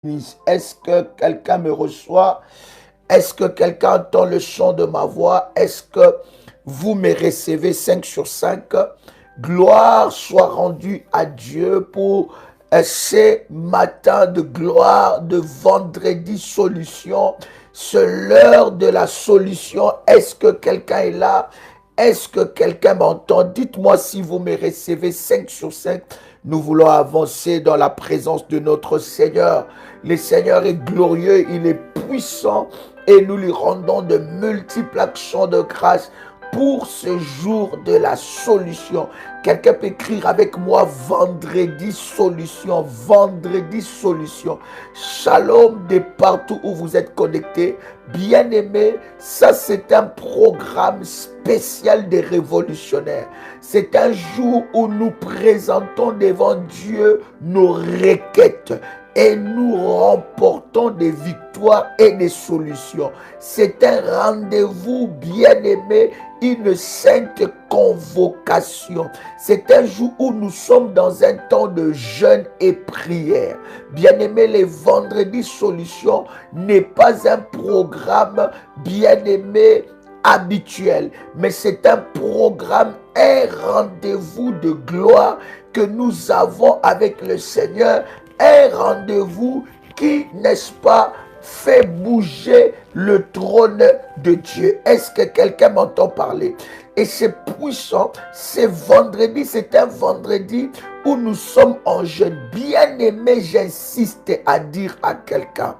Est-ce que quelqu'un me reçoit? Est-ce que quelqu'un entend le chant de ma voix? Est-ce que vous me recevez 5 sur 5? Gloire soit rendue à Dieu pour ces matins de gloire, de vendredi solution. C'est l'heure de la solution. Est-ce que quelqu'un est là? Est-ce que quelqu'un m'entend? Dites-moi si vous me recevez 5 sur 5. Nous voulons avancer dans la présence de notre Seigneur. Le Seigneur est glorieux, il est puissant et nous lui rendons de multiples actions de grâce pour ce jour de la solution. Quelqu'un peut écrire avec moi vendredi solution, vendredi solution. Shalom de partout où vous êtes connectés. Bien-aimés, ça c'est un programme spécial des révolutionnaires. C'est un jour où nous présentons devant Dieu nos requêtes et nous remportons des victoires et des solutions. C'est un rendez-vous bien-aimé, une sainte convocation. C'est un jour où nous sommes dans un temps de jeûne et prière. Bien-aimé, les vendredis solutions n'est pas un programme bien-aimé habituel, mais c'est un programme, un rendez-vous de gloire que nous avons avec le Seigneur, un rendez-vous qui, n'est-ce pas, fait bouger le trône de Dieu. Est-ce que quelqu'un m'entend parler? Et c'est puissant, c'est vendredi, c'est un vendredi où nous sommes en jeûne. Bien-aimé, j'insiste à dire à quelqu'un,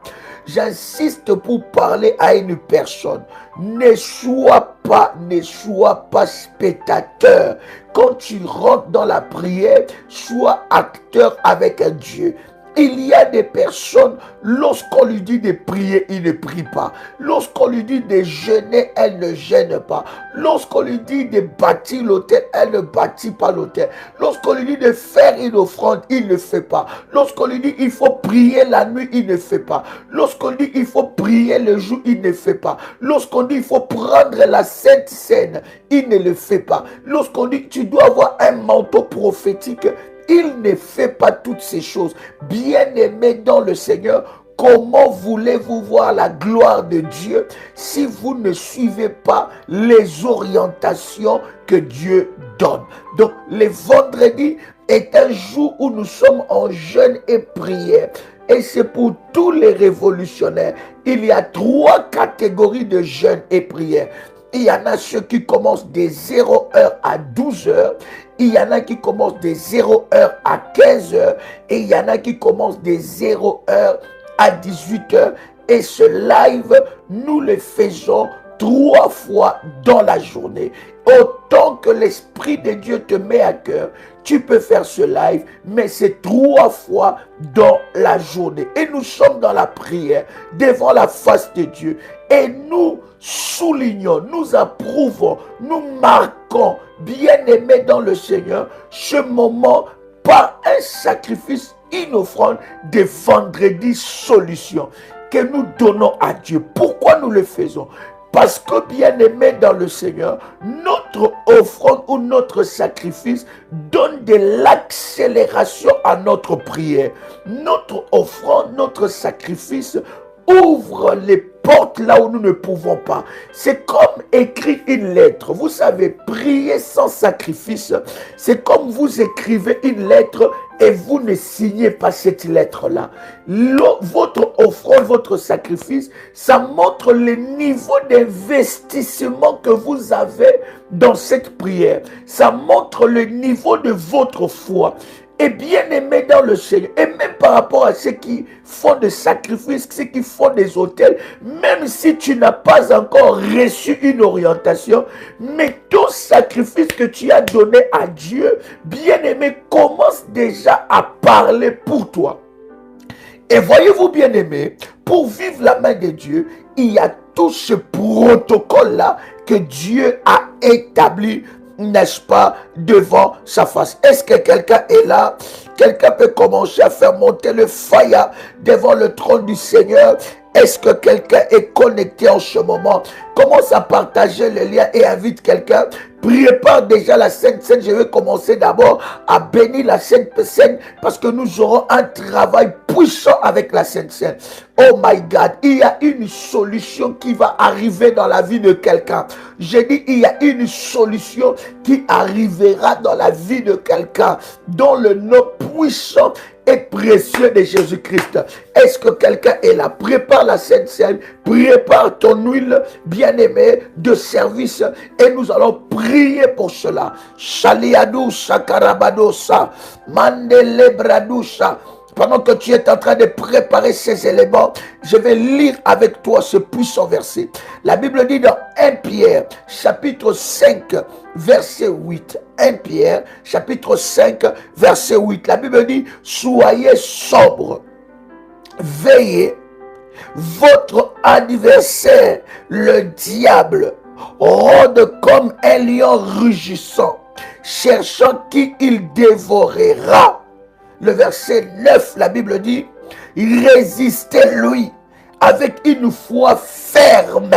j'insiste pour parler à une personne. Ne sois pas spectateur. Quand tu rentres dans la prière, sois acteur avec un Dieu. Il y a des personnes, lorsqu'on lui dit de prier, il ne prie pas. Lorsqu'on lui dit de jeûner, elle ne jeûne pas. Lorsqu'on lui dit de bâtir l'autel, elle ne bâtit pas l'autel. Lorsqu'on lui dit de faire une offrande, il ne fait pas. Lorsqu'on lui dit il faut prier la nuit, il ne fait pas. Lorsqu'on dit il faut prier le jour, il ne fait pas. Lorsqu'on dit il faut prendre la Sainte Seine, il ne le fait pas. Lorsqu'on dit tu dois avoir un manteau prophétique, il ne fait pas toutes ces choses. Bien-aimés dans le Seigneur, comment voulez-vous voir la gloire de Dieu si vous ne suivez pas les orientations que Dieu donne? Donc, le vendredi est un jour où nous sommes en jeûne et prière. Et c'est pour tous les révolutionnaires. Il y a 3 catégories de jeûne et prière. Il y en a ceux qui commencent de 0h à 12h. Il y en a qui commencent de 0h à 15h. Et il y en a qui commencent de 0h à 18h. Et ce live, nous le faisons 3 fois dans la journée. Autant que l'Esprit de Dieu te met à cœur, tu peux faire ce live, mais c'est 3 fois dans la journée. Et nous sommes dans la prière, devant la face de Dieu. Et nous soulignons, nous approuvons, nous marquons, bien-aimés dans le Seigneur, ce moment par un sacrifice, une offrande de vendredi solution que nous donnons à Dieu. Pourquoi nous le faisons? Parce que, bien-aimés dans le Seigneur, notre offrande ou notre sacrifice donne de l'accélération à notre prière. Notre offrande, notre sacrifice ouvre les portes là où nous ne pouvons pas. C'est comme écrire une lettre. Vous savez, prier sans sacrifice, c'est comme vous écrivez une lettre et vous ne signez pas cette lettre-là. Votre offrande, votre sacrifice, ça montre le niveau d'investissement que vous avez dans cette prière. Ça montre le niveau de votre foi. Et bien aimé dans le Seigneur, et même par rapport à ceux qui font des sacrifices, ceux qui font des autels, même si tu n'as pas encore reçu une orientation, mais ton sacrifice que tu as donné à Dieu, bien aimé, commence déjà à parler pour toi. Et voyez-vous bien aimé, pour vivre la main de Dieu, il y a tout ce protocole-là que Dieu a établi, n'est-ce pas, devant sa face. Est-ce que quelqu'un est là? quelqu'un peut commencer à faire monter le fire devant le trône du Seigneur? Est-ce que quelqu'un est connecté en ce moment? Commence à partager le lien et invite quelqu'un. Prépare déjà la Sainte Seine. Je vais commencer d'abord à bénir la Sainte Seine parce que nous aurons un travail puissant avec la Sainte Seine. Oh my God, il y a une solution qui va arriver dans la vie de quelqu'un. J'ai dit, il y a une solution qui arrivera dans la vie de quelqu'un dans le nom puissant et précieux de Jésus-Christ. Est-ce que quelqu'un est là? Prépare la Sainte Seine, prépare ton huile bien-aimée de service et nous allons prier pour cela. Shaliadou Sakarabadosa, Mandele Bradoucha. Pendant que tu es en train de préparer ces éléments, je vais lire avec toi ce puissant verset. La Bible dit dans 1 Pierre, chapitre 5, verset 8. 1 Pierre, chapitre 5, verset 8. La Bible dit, soyez sobres, veillez, votre adversaire, le diable, rôde comme un lion rugissant, cherchant qui il dévorera. Le verset 9, la Bible dit, résistez-lui avec une foi ferme.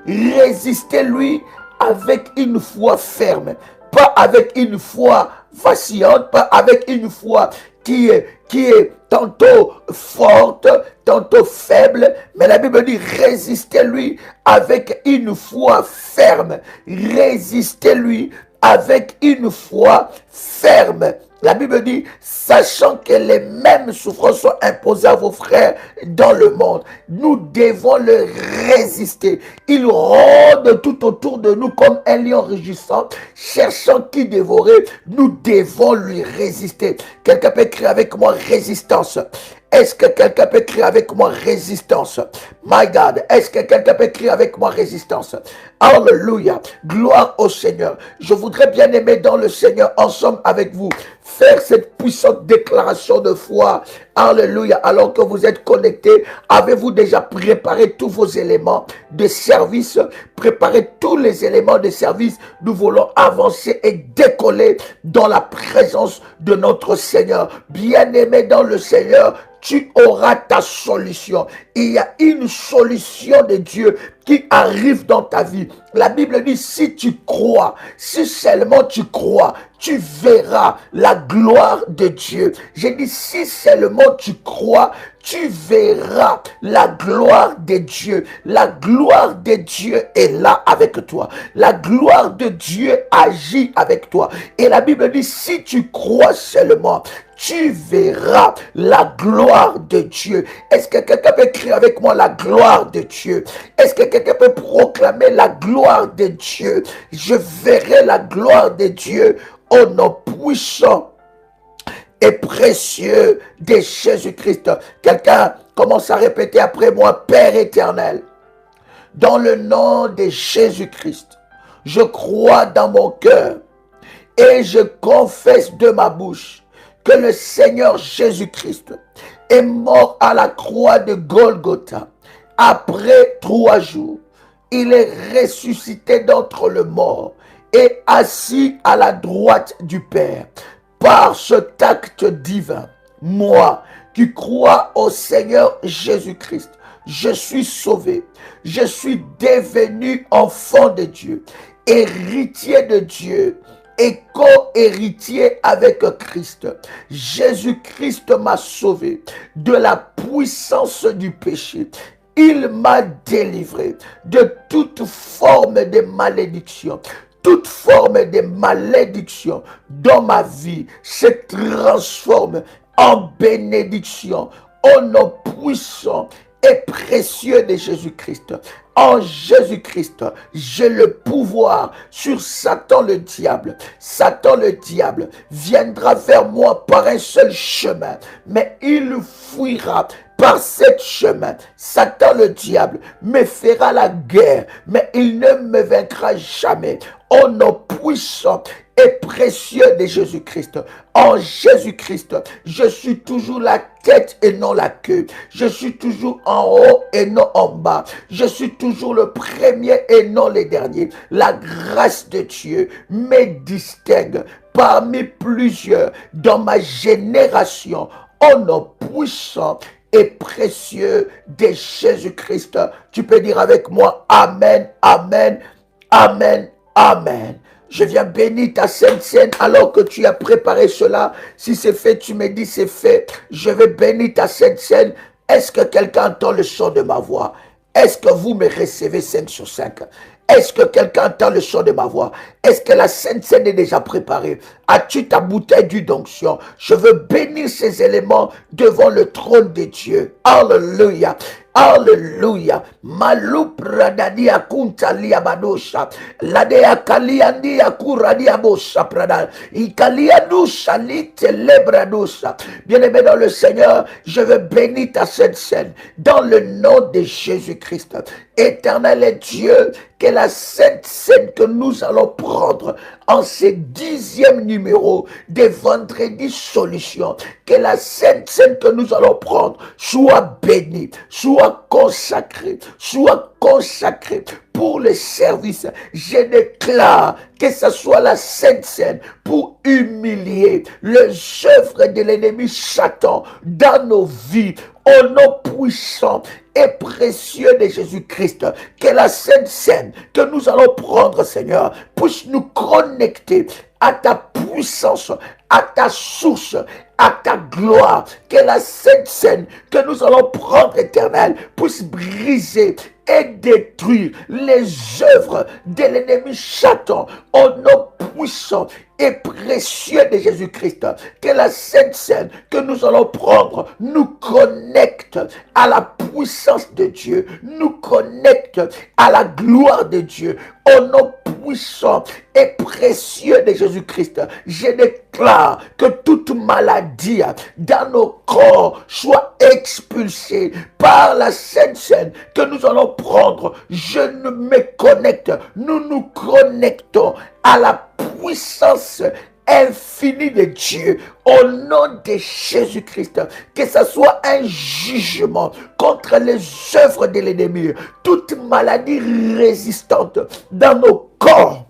Résistez-lui avec une foi ferme. Pas avec une foi vacillante, pas avec une foi qui est tantôt forte, tantôt faible. Mais la Bible dit, résistez-lui avec une foi ferme. Résistez-lui avec une foi ferme. La Bible dit, sachant que les mêmes souffrances sont imposées à vos frères dans le monde, nous devons le résister. Il rôde tout autour de nous comme un lion rugissant, cherchant qui dévorer. Nous devons lui résister. Quelqu'un peut écrire avec moi résistance. Est-ce que quelqu'un peut écrire avec moi résistance? My God, est-ce que quelqu'un peut écrire avec moi résistance? Alléluia, gloire au Seigneur. Je voudrais bien aimer dans le Seigneur, ensemble avec vous, faire cette puissante déclaration de foi. Alléluia, alors que vous êtes connectés, avez-vous déjà préparé tous vos éléments de service? Préparez tous les éléments de service. Nous voulons avancer et décoller dans la présence de notre Seigneur. Bien-aimé dans le Seigneur, tu auras ta solution. Il y a une solution de Dieu qui arrive dans ta vie. La Bible dit, si tu crois, si seulement tu crois, tu verras la gloire de Dieu. J'ai dit, si seulement tu crois, tu verras la gloire de Dieu. La gloire de Dieu est là avec toi. La gloire de Dieu agit avec toi. Et la Bible dit, si tu crois seulement, tu verras la gloire de Dieu. Est-ce que quelqu'un peut écrire avec moi la gloire de Dieu? Est-ce que quelqu'un peut proclamer la gloire de Dieu? Je verrai la gloire de Dieu au nom puissant et précieux de Jésus-Christ. Quelqu'un commence à répéter après moi, Père éternel, dans le nom de Jésus-Christ, je crois dans mon cœur et je confesse de ma bouche que le Seigneur Jésus-Christ est mort à la croix de Golgotha. Après 3 jours, il est ressuscité d'entre les morts et assis à la droite du Père. Par cet acte divin, moi qui crois au Seigneur Jésus-Christ, je suis sauvé. Je suis devenu enfant de Dieu, héritier de Dieu et co-héritier avec Christ. Jésus-Christ m'a sauvé de la puissance du péché. Il m'a délivré de toute forme de malédiction. Toute forme de malédiction dans ma vie se transforme en bénédiction au nom puissant et précieux de Jésus-Christ. En Jésus-Christ, j'ai le pouvoir sur Satan le diable. Satan le diable viendra vers moi par un seul chemin, mais il fuira par ce chemin. Satan le diable me fera la guerre, mais il ne me vaincra jamais. Au nom puissant et précieux de Jésus-Christ. En Jésus-Christ, je suis toujours la tête et non la queue. Je suis toujours en haut et non en bas. Je suis toujours le premier et non le dernier. La grâce de Dieu me distingue parmi plusieurs dans ma génération, au nom puissant et précieux de Jésus-Christ. Tu peux dire avec moi Amen, Amen, Amen, Amen. Je viens bénir ta sainte scène alors que tu as préparé cela. Si c'est fait, tu me dis c'est fait. Je vais bénir ta sainte scène. Est-ce que quelqu'un entend le son de ma voix? Est-ce que vous me recevez 5 sur 5? Est-ce que quelqu'un entend le son de ma voix? Est-ce que la sainte scène est déjà préparée? As-tu ta bouteille d'huile d'onction? Je veux bénir ces éléments devant le trône de Dieu. Alléluia. Alléluia. Malupradani akuntali abadosha. Ladea kaliandi akuradi abosha prada. Ikaliadusha litelebradosa. Bien-aimé dans le Seigneur, je veux bénir ta sainte scène dans le nom de Jésus-Christ. Éternel est Dieu, que la sainte scène que nous allons prendre en ce 10e numéro de Vendredi Solution, que la sainte scène que nous allons prendre soit bénie, soit consacrée pour le service. Je déclare que ce soit la sainte scène pour humilier les œuvres de l'ennemi Satan dans nos vies, au nom puissant et précieux de Jésus-Christ. Que la sainte scène que nous allons prendre, Seigneur, puisse nous connecter à ta puissance, à ta source, à ta gloire. Que la sainte scène que nous allons prendre, Éternel, puisse briser et détruire les œuvres de l'ennemi Satan au nom puissant et précieux de Jésus-Christ. Que la sainte scène que nous allons prendre nous connecte à la puissance de Dieu, nous connecte à la gloire de Dieu au nom puissant et précieux de Jésus-Christ. Je déclare que toute maladie dans nos corps soit expulsée par la sainte scène que nous allons prendre. Je me connecte, nous nous connectons à la puissance infinie de Dieu au nom de Jésus-Christ. Que ce soit un jugement contre les œuvres de l'ennemi, toute maladie résistante dans nos corps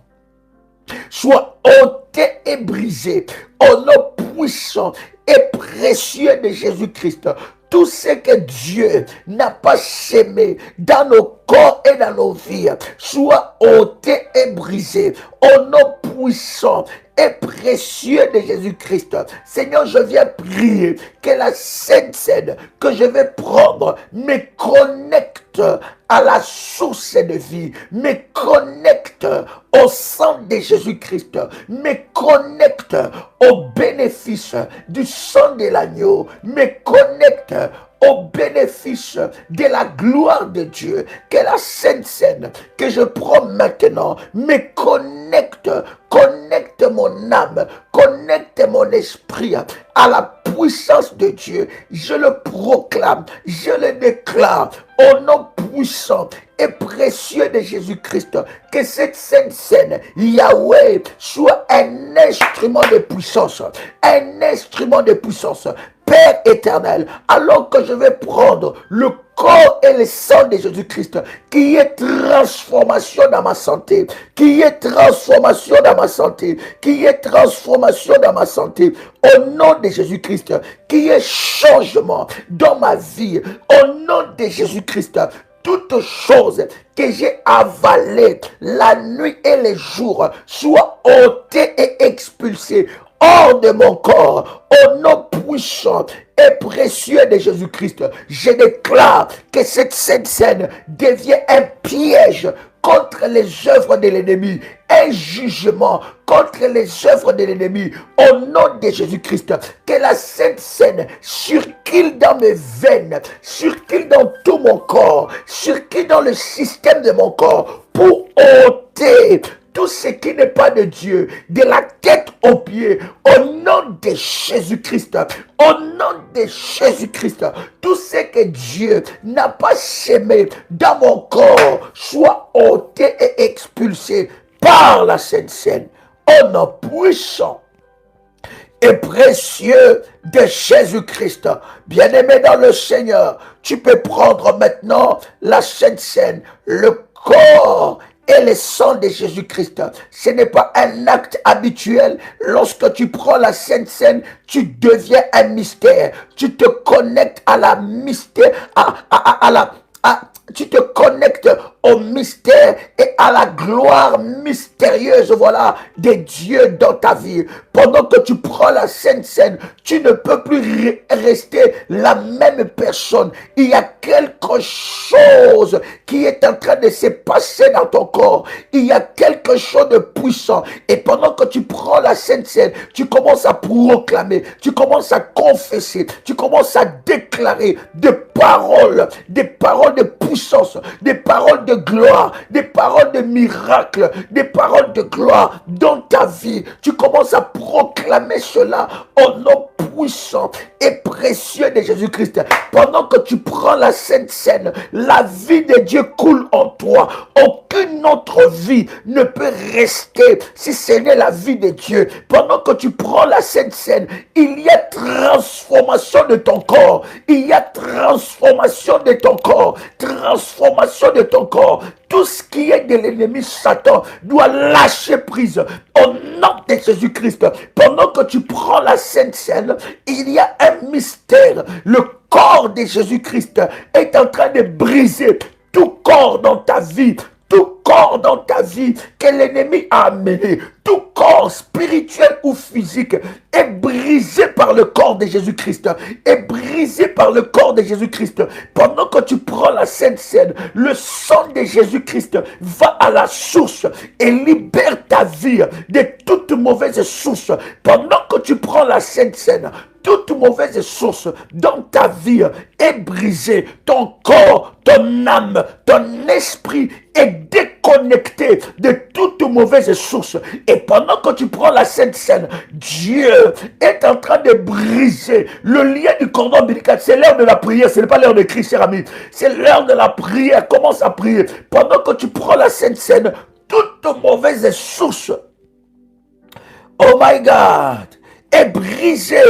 soit ôtée et brisée au nom puissant et précieux de Jésus-Christ. Tout ce que Dieu n'a pas sémé dans nos corps et dans nos vies soit ôté et brisé au nom puissant et précieux de Jésus-Christ. Seigneur, je viens prier que la sainte scène que je vais prendre me connecte à la source de vie, me connecte au sang de Jésus-Christ, me connecte au bénéfice du sang de l'agneau, me connecte au bénéfice de la gloire de Dieu. Que la sainte scène que je prends maintenant me connecte mon âme, connecte mon esprit à la puissance de Dieu. Je le proclame, je le déclare au nom puissant et précieux de Jésus-Christ. Que cette sainte scène, Yahweh, soit un instrument de puissance, un instrument de puissance. Père éternel, alors que je vais prendre le corps et le sang de Jésus-Christ, qu'il y ait transformation dans ma santé, qu'il y ait transformation dans ma santé, qu'il y ait transformation dans ma santé, au nom de Jésus-Christ, qu'il y ait changement dans ma vie, au nom de Jésus-Christ. Toutes choses que j'ai avalées la nuit et les jours soient ôtées et expulsées hors de mon corps, au nom puissant et précieux de Jésus-Christ. Je déclare que cette sainte scène devient un piège contre les œuvres de l'ennemi, un jugement contre les œuvres de l'ennemi, au nom de Jésus-Christ. Que la sainte scène circule dans mes veines, circule dans tout mon corps, circule dans le système de mon corps, pour ôter tout ce qui n'est pas de Dieu, de la tête aux pieds, au nom de Jésus-Christ, au nom de Jésus-Christ, tout ce que Dieu n'a pas sémé dans mon corps soit ôté et expulsé par la Sainte Seine, au nom puissant et précieux de Jésus-Christ. Bien-aimé dans le Seigneur, tu peux prendre maintenant la Sainte Seine, le corps et le sang de Jésus-Christ. Ce n'est pas un acte habituel. Lorsque tu prends la Sainte Seine, tu deviens un mystère. Tu te connectes à la mystère, tu te connectes au mystère et à la gloire mystérieuse, voilà, des dieux dans ta vie. Pendant que tu prends la Sainte Seine, tu ne peux plus rester la même personne. Il y a quelque chose qui est en train de se passer dans ton corps. Il y a quelque chose de puissant. Et pendant que tu prends la Sainte Seine, tu commences à proclamer, tu commences à confesser, tu commences à déclarer des paroles de puissance, des paroles de gloire, des paroles de miracle, des paroles de gloire dans ta vie. Tu commences à proclamer cela au nom puissant et précieux de Jésus-Christ. Pendant que tu prends la Sainte Seine, la vie de Dieu coule en toi. Aucune autre vie ne peut rester si ce n'est la vie de Dieu. Pendant que tu prends la Sainte Seine, il y a transformation de ton corps. Il y a transformation de ton corps. Transformation de ton corps. Tout ce qui est de l'ennemi Satan doit lâcher prise au nom de Jésus-Christ. Pendant que tu prends la Sainte Seine, il y a un mystère. Le corps de Jésus-Christ est en train de briser tout corps dans ta vie. Tout corps dans ta vie que l'ennemi a amené, tout corps spirituel ou physique est brisé par le corps de Jésus-Christ, est brisé par le corps de Jésus-Christ. Pendant que tu prends la Sainte Seine, le sang de Jésus-Christ va à la source et libère ta vie de toute mauvaise source. Pendant que tu prends la Sainte Seine, toute mauvaise source dans ta vie est brisée. Ton corps, ton âme, ton esprit est déconnecté de toute mauvaise source. Et pendant que tu prends la Sainte Seine, Dieu est en train de briser le lien du cordon ombilical. C'est l'heure de la prière, ce n'est pas l'heure de crier, cher ami. C'est l'heure de la prière. Commence à prier. Pendant que tu prends la Sainte Seine, toute mauvaise source, oh my God, est brisé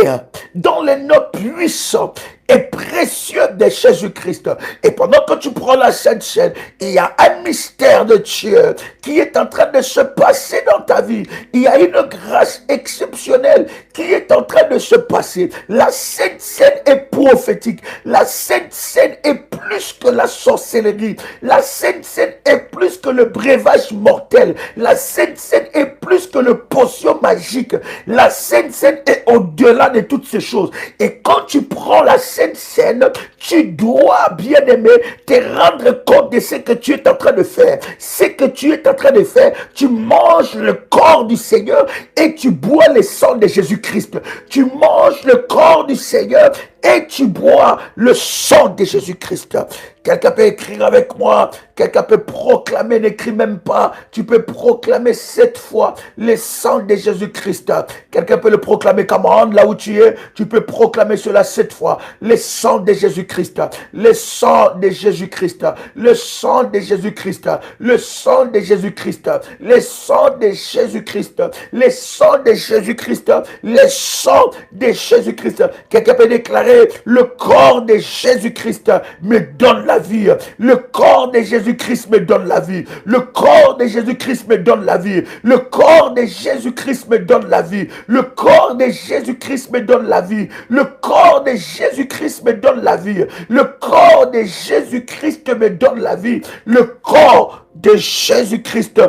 dans les noms puissants et précieux de Jésus-Christ. Et pendant que tu prends la Sainte Seine, il y a un mystère de Dieu qui est en train de se passer dans ta vie. Il y a une grâce exceptionnelle qui est en train de se passer. La Sainte Seine est prophétique. La Sainte Seine est plus que la sorcellerie. La Sainte Seine est plus que le breuvage mortel. La Sainte Seine est plus que le potion magique. La Sainte Seine est au-delà de toutes ces choses. Et quand tu prends la Sainte Seine, tu dois, bien aimé, te rendre compte de ce que tu es en train de faire. Ce que tu es en train de faire, tu manges le corps du Seigneur et tu bois le sang de Jésus-Christ. Tu manges le corps du Seigneur et tu bois le sang de Jésus-Christ. Quelqu'un peut écrire avec moi, quelqu'un peut proclamer, n'écris même pas. Tu peux proclamer 7 fois le sang de Jésus-Christ. Quelqu'un peut le proclamer comme là où tu es. Tu peux proclamer cela 7 fois. Le sang de Jésus-Christ, le sang de Jésus-Christ, le sang de Jésus-Christ, le sang de Jésus-Christ, le sang de Jésus-Christ, le sang de Jésus-Christ, le sang de Jésus-Christ. Quelqu'un peut déclarer: le corps de Jésus-Christ me donne la vie. Le corps de Jésus-Christ me donne la vie. Le corps de Jésus-Christ me donne la vie. Le corps de Jésus-Christ me donne la vie. Le corps de Jésus-Christ me donne la vie. Le corps de Jésus-Christ me donne la vie. Le corps de Jésus-Christ me donne la vie. Le corps de Jésus-Christ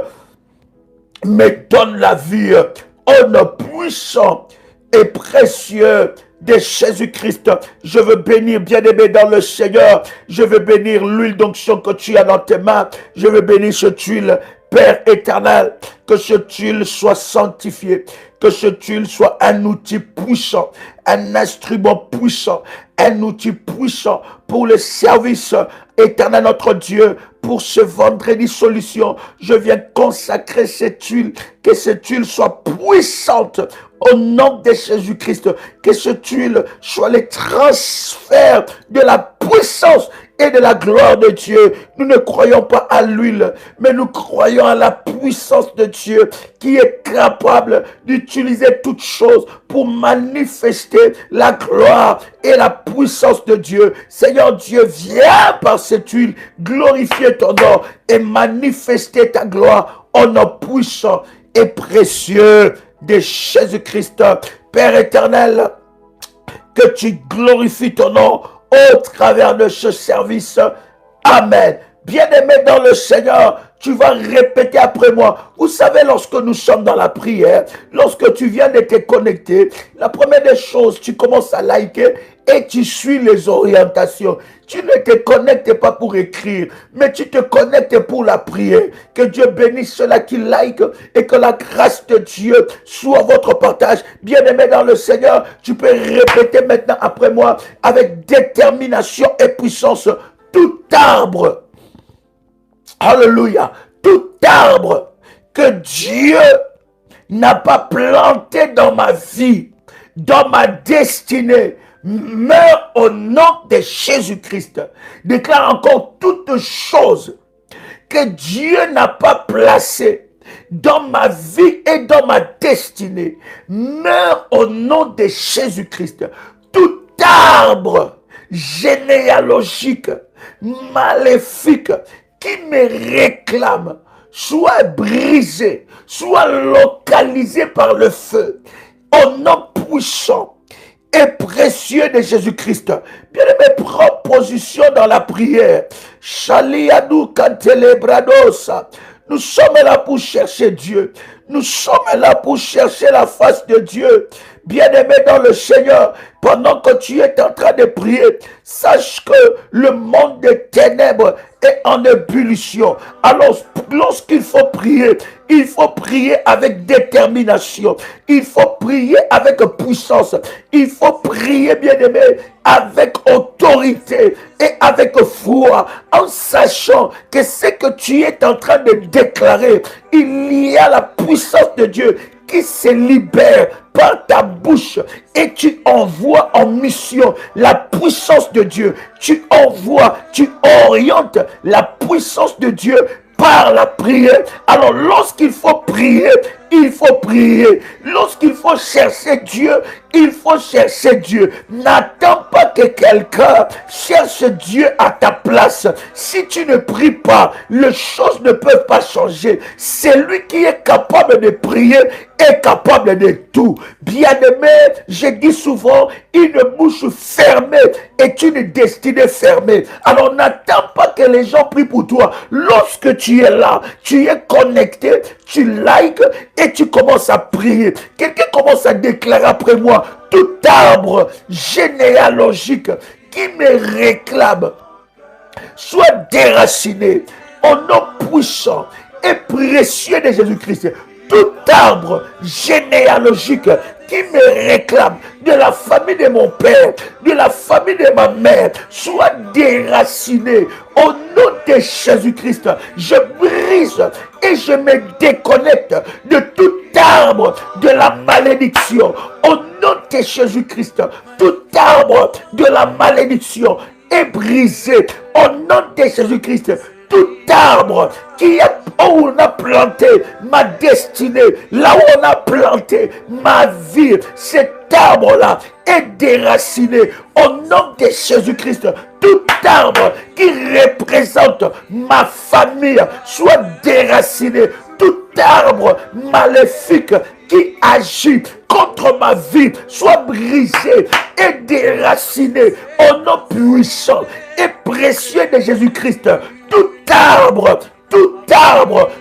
me donne la vie. Au nom puissant et précieux de Jésus-Christ, je veux bénir, bien-aimé dans le Seigneur. Je veux bénir l'huile d'onction que tu as dans tes mains. Je veux bénir cette huile, Père éternel, que cette huile soit sanctifiée, que cette huile soit un outil puissant, un instrument puissant, un outil puissant pour le service éternel notre Dieu. Pour ce vendredi solution, je viens consacrer cette huile, que cette huile soit puissante au nom de Jésus-Christ, que cette huile soit le transfert de la puissance et de la gloire de Dieu. Nous ne croyons pas à l'huile, mais nous croyons à la puissance de Dieu qui est capable d'utiliser toutes choses pour manifester la gloire et la puissance de Dieu. Seigneur Dieu, viens par cette huile glorifier ton nom et manifester ta gloire au nom puissant et précieux de Jésus-Christ. Père éternel, que tu glorifies ton nom au travers de ce service. Amen. Bien-aimé dans le Seigneur, tu vas répéter après moi. Vous savez, lorsque nous sommes dans la prière, lorsque tu viens de te connecter, la première des choses, tu commences à liker et tu suis les orientations. Tu ne te connectes pas pour écrire, mais tu te connectes pour la prière. Que Dieu bénisse ceux-là qui like et que la grâce de Dieu soit votre partage. Bien-aimé dans le Seigneur, tu peux répéter maintenant après moi avec détermination et puissance. Tout arbre, alléluia, tout arbre que Dieu n'a pas planté dans ma vie, dans ma destinée, meurt au nom de Jésus-Christ. Déclare encore toutes choses que Dieu n'a pas placées dans ma vie et dans ma destinée, meurt au nom de Jésus-Christ. Tout arbre généalogique, maléfique, qui me réclame, soit brisé, soit localisé par le feu, au nom puissant et précieux de Jésus-Christ. Bien-aimé, prends position dans la prière. Shaliadou Kantelebradosa. Nous sommes là pour chercher Dieu. Nous sommes là pour chercher la face de Dieu. Bien-aimé dans le Seigneur, pendant que tu es en train de prier, sache que le monde des ténèbres est en ébullition. Alors, lorsqu'il faut prier avec détermination. Il faut prier avec puissance. Il faut prier, bien-aimé, avec autorité et avec foi, en sachant que ce que tu es en train de déclarer, il y a la puissance de Dieu qui se libère par ta bouche et tu envoies en mission la puissance de Dieu. Tu envoies, tu orientes la puissance de Dieu par la prière. Alors lorsqu'il faut prier, il faut prier. Lorsqu'il faut chercher Dieu, il faut chercher Dieu. N'attends pas que quelqu'un cherche Dieu à ta place. Si tu ne pries pas, les choses ne peuvent pas changer. C'est lui qui est capable de prier, est capable de tout. Bien-aimé, je dis souvent, une bouche fermée est une destinée fermée. Alors n'attends pas que les gens prient pour toi. Lorsque tu es là, tu es connecté, tu likes et tu commences à prier. Quelqu'un commence à déclarer après moi, tout arbre généalogique qui me réclame soit déraciné au nom puissant et précieux de Jésus-Christ. Tout arbre généalogique qui me réclame de la famille de mon père, de la famille de ma mère, soit déraciné au nom de Jésus-Christ. Je brise et je me déconnecte de tout arbre de la malédiction au nom de Jésus-Christ. Tout arbre de la malédiction est brisé au nom de Jésus-Christ. Tout arbre qui est où on a planté ma destinée, là où on a planté ma vie, cet arbre-là est déraciné au nom de Jésus-Christ. Tout arbre qui représente ma famille soit déraciné. Tout arbre maléfique qui agit contre ma vie soit brisé et déraciné au nom puissant et précieux de Jésus-Christ. Tout arbre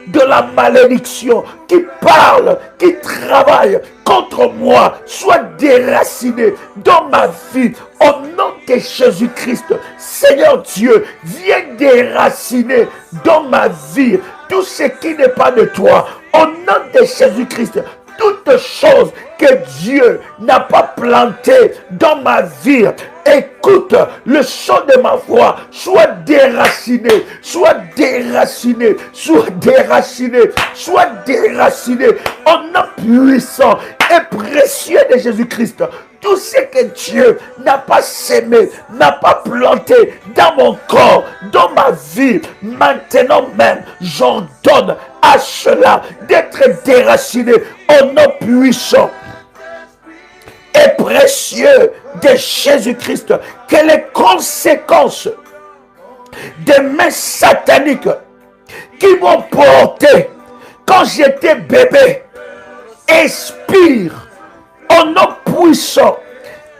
de la malédiction qui parle, qui travaille contre moi, soit déraciné dans ma vie. Au nom de Jésus-Christ, Seigneur Dieu, viens déraciner dans ma vie tout ce qui n'est pas de toi. Au nom de Jésus-Christ, toute chose que Dieu n'a pas planté dans ma vie, écoute le son de ma voix, soit déraciné, soit déraciné, soit déraciné, soit déraciné, au nom puissant et précieux de Jésus-Christ. tout ce que Dieu n'a pas sémé, n'a pas planté dans mon corps, dans ma vie, maintenant même, j'ordonne à cela d'être déraciné au nom puissant et précieux de Jésus-Christ. Que les conséquences des mains sataniques qui m'ont porté quand j'étais bébé expirent au nom puissant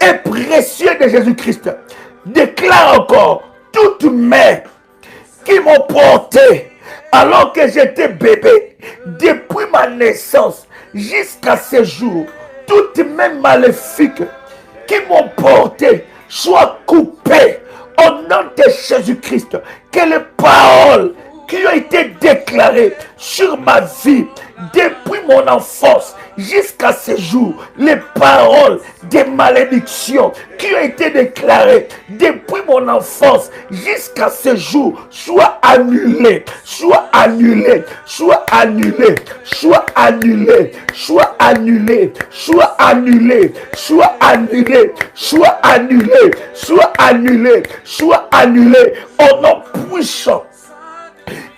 et précieux de Jésus-Christ. Déclare encore toutes mains qui m'ont porté alors que j'étais bébé, depuis ma naissance jusqu'à ce jour, toutes mes maléfiques qui m'ont porté soient coupées au nom de Jésus-Christ. Que les paroles qui ont été déclarées sur ma vie depuis mon enfance jusqu'à ce jour, les paroles des malédictions qui ont été déclarées depuis mon enfance jusqu'à ce jour soient annulées, soient annulées, soient annulées, soient annulées, soient annulées, soient annulées, soient annulées, soient annulées, soient annulées, soient annulées au nom puissant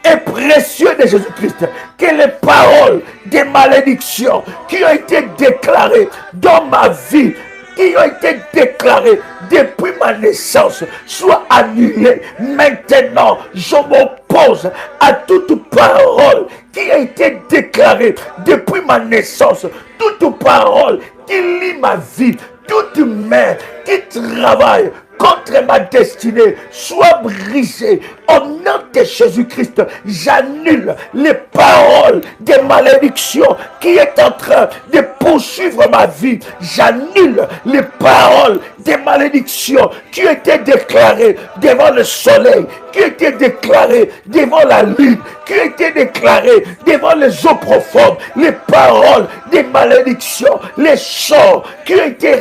et précieux de Jésus-Christ. Que les paroles des malédictions qui ont été déclarées dans ma vie, qui ont été déclarées depuis ma naissance, soient annulées. Maintenant, je m'oppose à toute parole qui a été déclarée depuis ma naissance, toute parole qui lie ma vie, toute main qui travaille contre ma destinée soit brisée au nom de Jésus-Christ. J'annule les paroles des malédictions qui est en train de poursuivre ma vie. J'annule les paroles des malédictions qui ont été déclarées devant le soleil, qui ont été déclarées devant la lune, qui ont été déclarées devant les eaux profondes. Les paroles des malédictions, les sorts qui ont été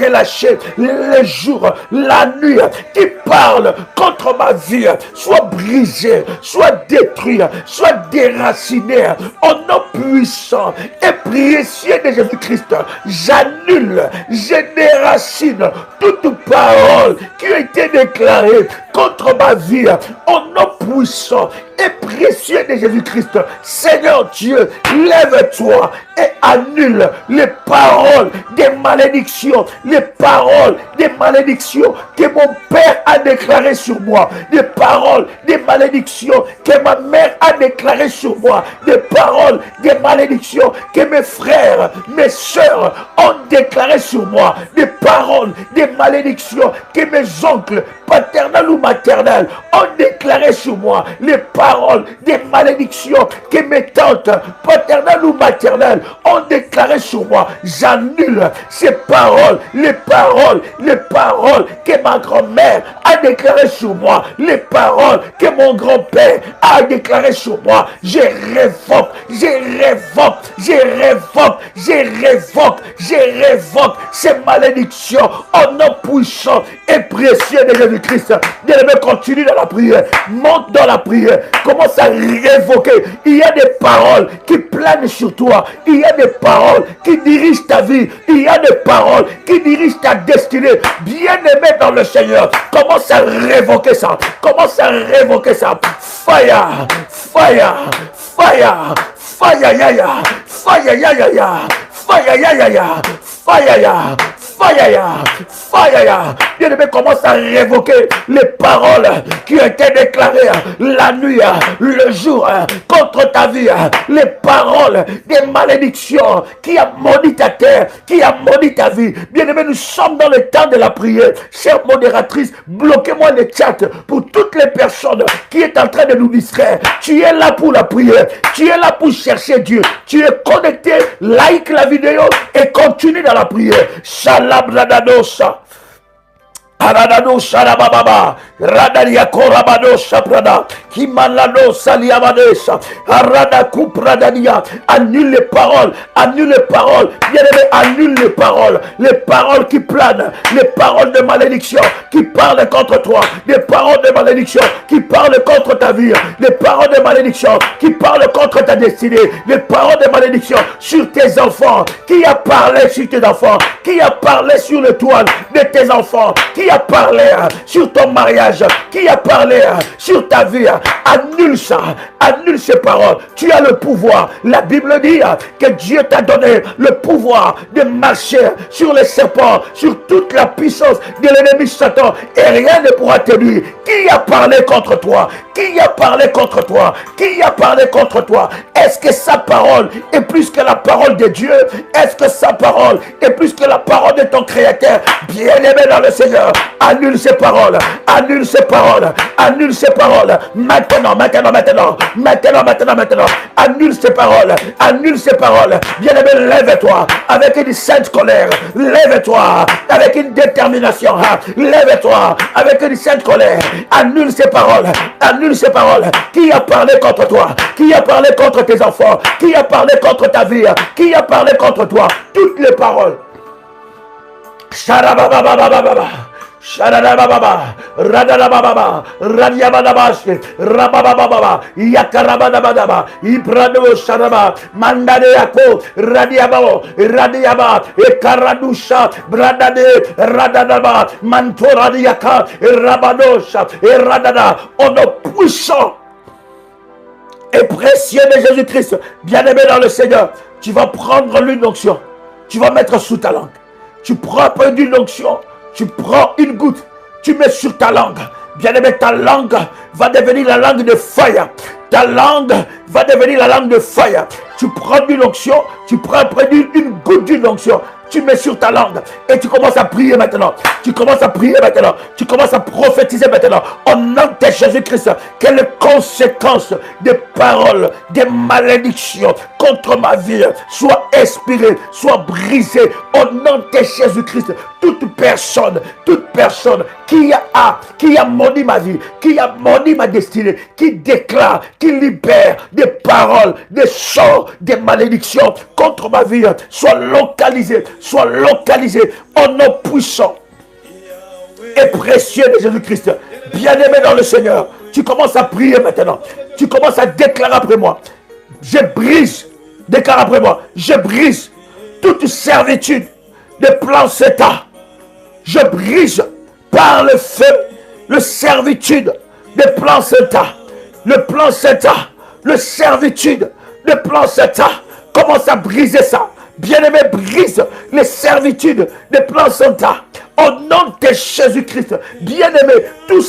relâchés les jours, la nuit, qui parlent contre ma vie, soit brisés, soit détruits, soit déracinés au nom puissant et précieux de Jésus-Christ. J'annule, je déracine toute parole qui a été déclarée contre ma vie au nom puissant et précieux de Jésus-Christ. Seigneur Dieu, lève-toi et annule les paroles des malédictions, les paroles des malédictions que mon père a déclarées sur moi, des paroles des malédictions que ma mère a déclarées sur moi, des paroles des malédictions que mes frères, mes soeurs ont déclarées sur moi, des paroles des malédictions que mes oncles paternels ou maternels ont déclarées sur moi, les paroles des malédictions que mes tantes paternelles ou maternelles ont déclarées sur moi. J'annule ces paroles, les paroles que ma grand-mère a déclarées sur moi, les paroles que mon grand-père a déclarées sur moi. Je révoque ces malédictions au nom puissant et précieux de Jésus-Christ. Bien-aimé, continue dans la prière, monte dans la prière, commence à révoquer. Il y a des paroles qui planent sur toi, il y a des paroles qui dirigent ta vie, il y a des paroles qui dirigent ta destinée. Bien-aimé dans le Seigneur, commence à révoquer ça, commence à révoquer ça. Fire, fire, fire, fire, ya ya, fire, ya ya ya, fire, ya ya ya, fire, ya. Fire, bien-aimé, commence à révoquer les paroles qui ont été déclarées la nuit, le jour, contre ta vie, les paroles des malédictions qui a maudit ta terre, qui a maudit ta vie. Bien-aimé, nous sommes dans le temps de la prière. Chère modératrice, bloquez-moi le chat pour toutes les personnes qui est en train de nous distraire. Tu es là pour la prière, tu es là pour chercher Dieu, tu es connecté, like la vidéo et continue dans la prière. Shalabradanosa. Aradado Sarababa, Radaria Korabado Saprada, Kimalado Saliabadesa, Arada Kupradania, annule les paroles, bien aimé, annule les paroles qui planent, les paroles de malédiction qui parlent contre toi, les paroles de malédiction qui parlent contre ta vie, les paroles de malédiction qui parlent contre ta destinée, les paroles de malédiction sur tes enfants, qui a parlé sur tes enfants, qui a parlé sur le toit de tes enfants, qui a parlé sur ton mariage, qui a parlé sur ta vie. Annule ça, annule ces paroles. Tu as le pouvoir. La Bible dit que Dieu t'a donné le pouvoir de marcher sur les serpents, sur toute la puissance de l'ennemi Satan, et rien ne pourra te nuire. Qui a parlé contre toi? Qui a parlé contre toi? Qui a parlé contre toi? Est-ce que sa parole est plus que la parole de Dieu? Est-ce que sa parole est plus que la parole de ton Créateur? Bien-aimé dans le Seigneur, annule ces paroles, annule ces paroles, annule ces paroles. Maintenant, annule ces paroles, annule ces paroles. Bien-aimé, lève-toi avec une sainte colère, lève-toi avec une détermination, lève-toi avec une sainte colère. Annule ces paroles, annule ces paroles. Qui a parlé contre toi? Qui a parlé contre tes enfants? Qui a parlé contre ta vie? Qui a parlé contre toi? Toutes les paroles. Sharabababababa. Shadadababa, Radadababa, Radiabadabashi, Rabababa, Yakarabadabadaba, Ibrado Shadaba, Mandadeako, Radiabo, Radiaba, Ekaradusha, Bradade, Radadaba, Mantoradiaka, Rabadosha, Radada, au nom puissant et précieux de Jésus-Christ, bien-aimé dans le Seigneur, tu vas prendre l'une onction, tu vas mettre sous ta langue, tu prends un peu d'une onction. Tu prends une goutte, tu mets sur ta langue. Bien-aimé, ta langue va devenir la langue de feu. Ta langue va devenir la langue de feu. Tu prends une onction, tu prends une goutte d'une onction. Tu mets sur ta langue et tu commences à prier maintenant. Tu commences à prier maintenant. Tu commences à prophétiser maintenant. Au nom de Jésus-Christ, quelles conséquences des paroles, des malédictions contre ma vie soient expirées, soient brisées. Au nom de Jésus-Christ, toute personne qui a maudit ma vie, qui a maudit ma destinée, qui déclare, qui libère des paroles, des sorts, des malédictions contre ma vie, soit localisée au nom puissant et précieux de Jésus-Christ. Bien-aimé dans le Seigneur, tu commences à prier maintenant. Tu commences à déclarer après moi. Je brise, déclare après moi, je brise toute servitude de plan Satan. Je brise par le feu le servitude de plan Satan. Le plan Satan, le servitude de plan Satan. Commence à briser ça. Bien-aimé, brise les servitudes des plans Satan. Au nom de Jésus-Christ, bien-aimé, toute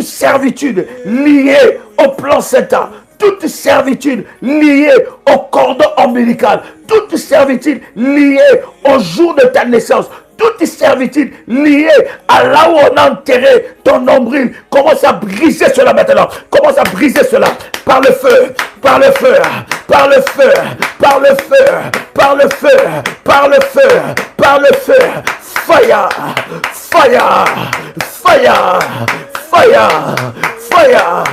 servitude liée au plan Satan, toute servitude liée au cordon ombilical, toute servitude liée au jour de ta naissance, toute servitude liée à là où on a enterré ton nombril, commence à briser cela maintenant. Commence à briser cela par le feu, par le feu, par le feu, par le feu, par le feu, par le feu, par le feu. Fire, fire, fire, fire, fire,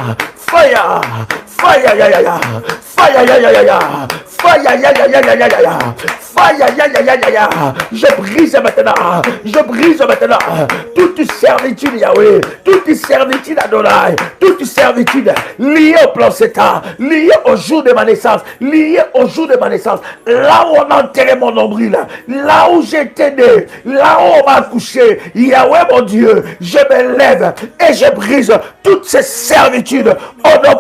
fire, fire, ya ya ya, fire, ya ya ya ya, fire, ya ya ya ya ya ya, fire, ya ya ya ya ya. Je brise maintenant toute servitude Yahweh, toute servitude Adonai, toute servitude liée au plan Satan, liée au jour de ma naissance, liée au jour de ma naissance, là où on a enterré mon nombril, là où j'étais né, là où on m'a accouché. Yahweh mon Dieu, je me lève et je brise toutes ces servitudes au nom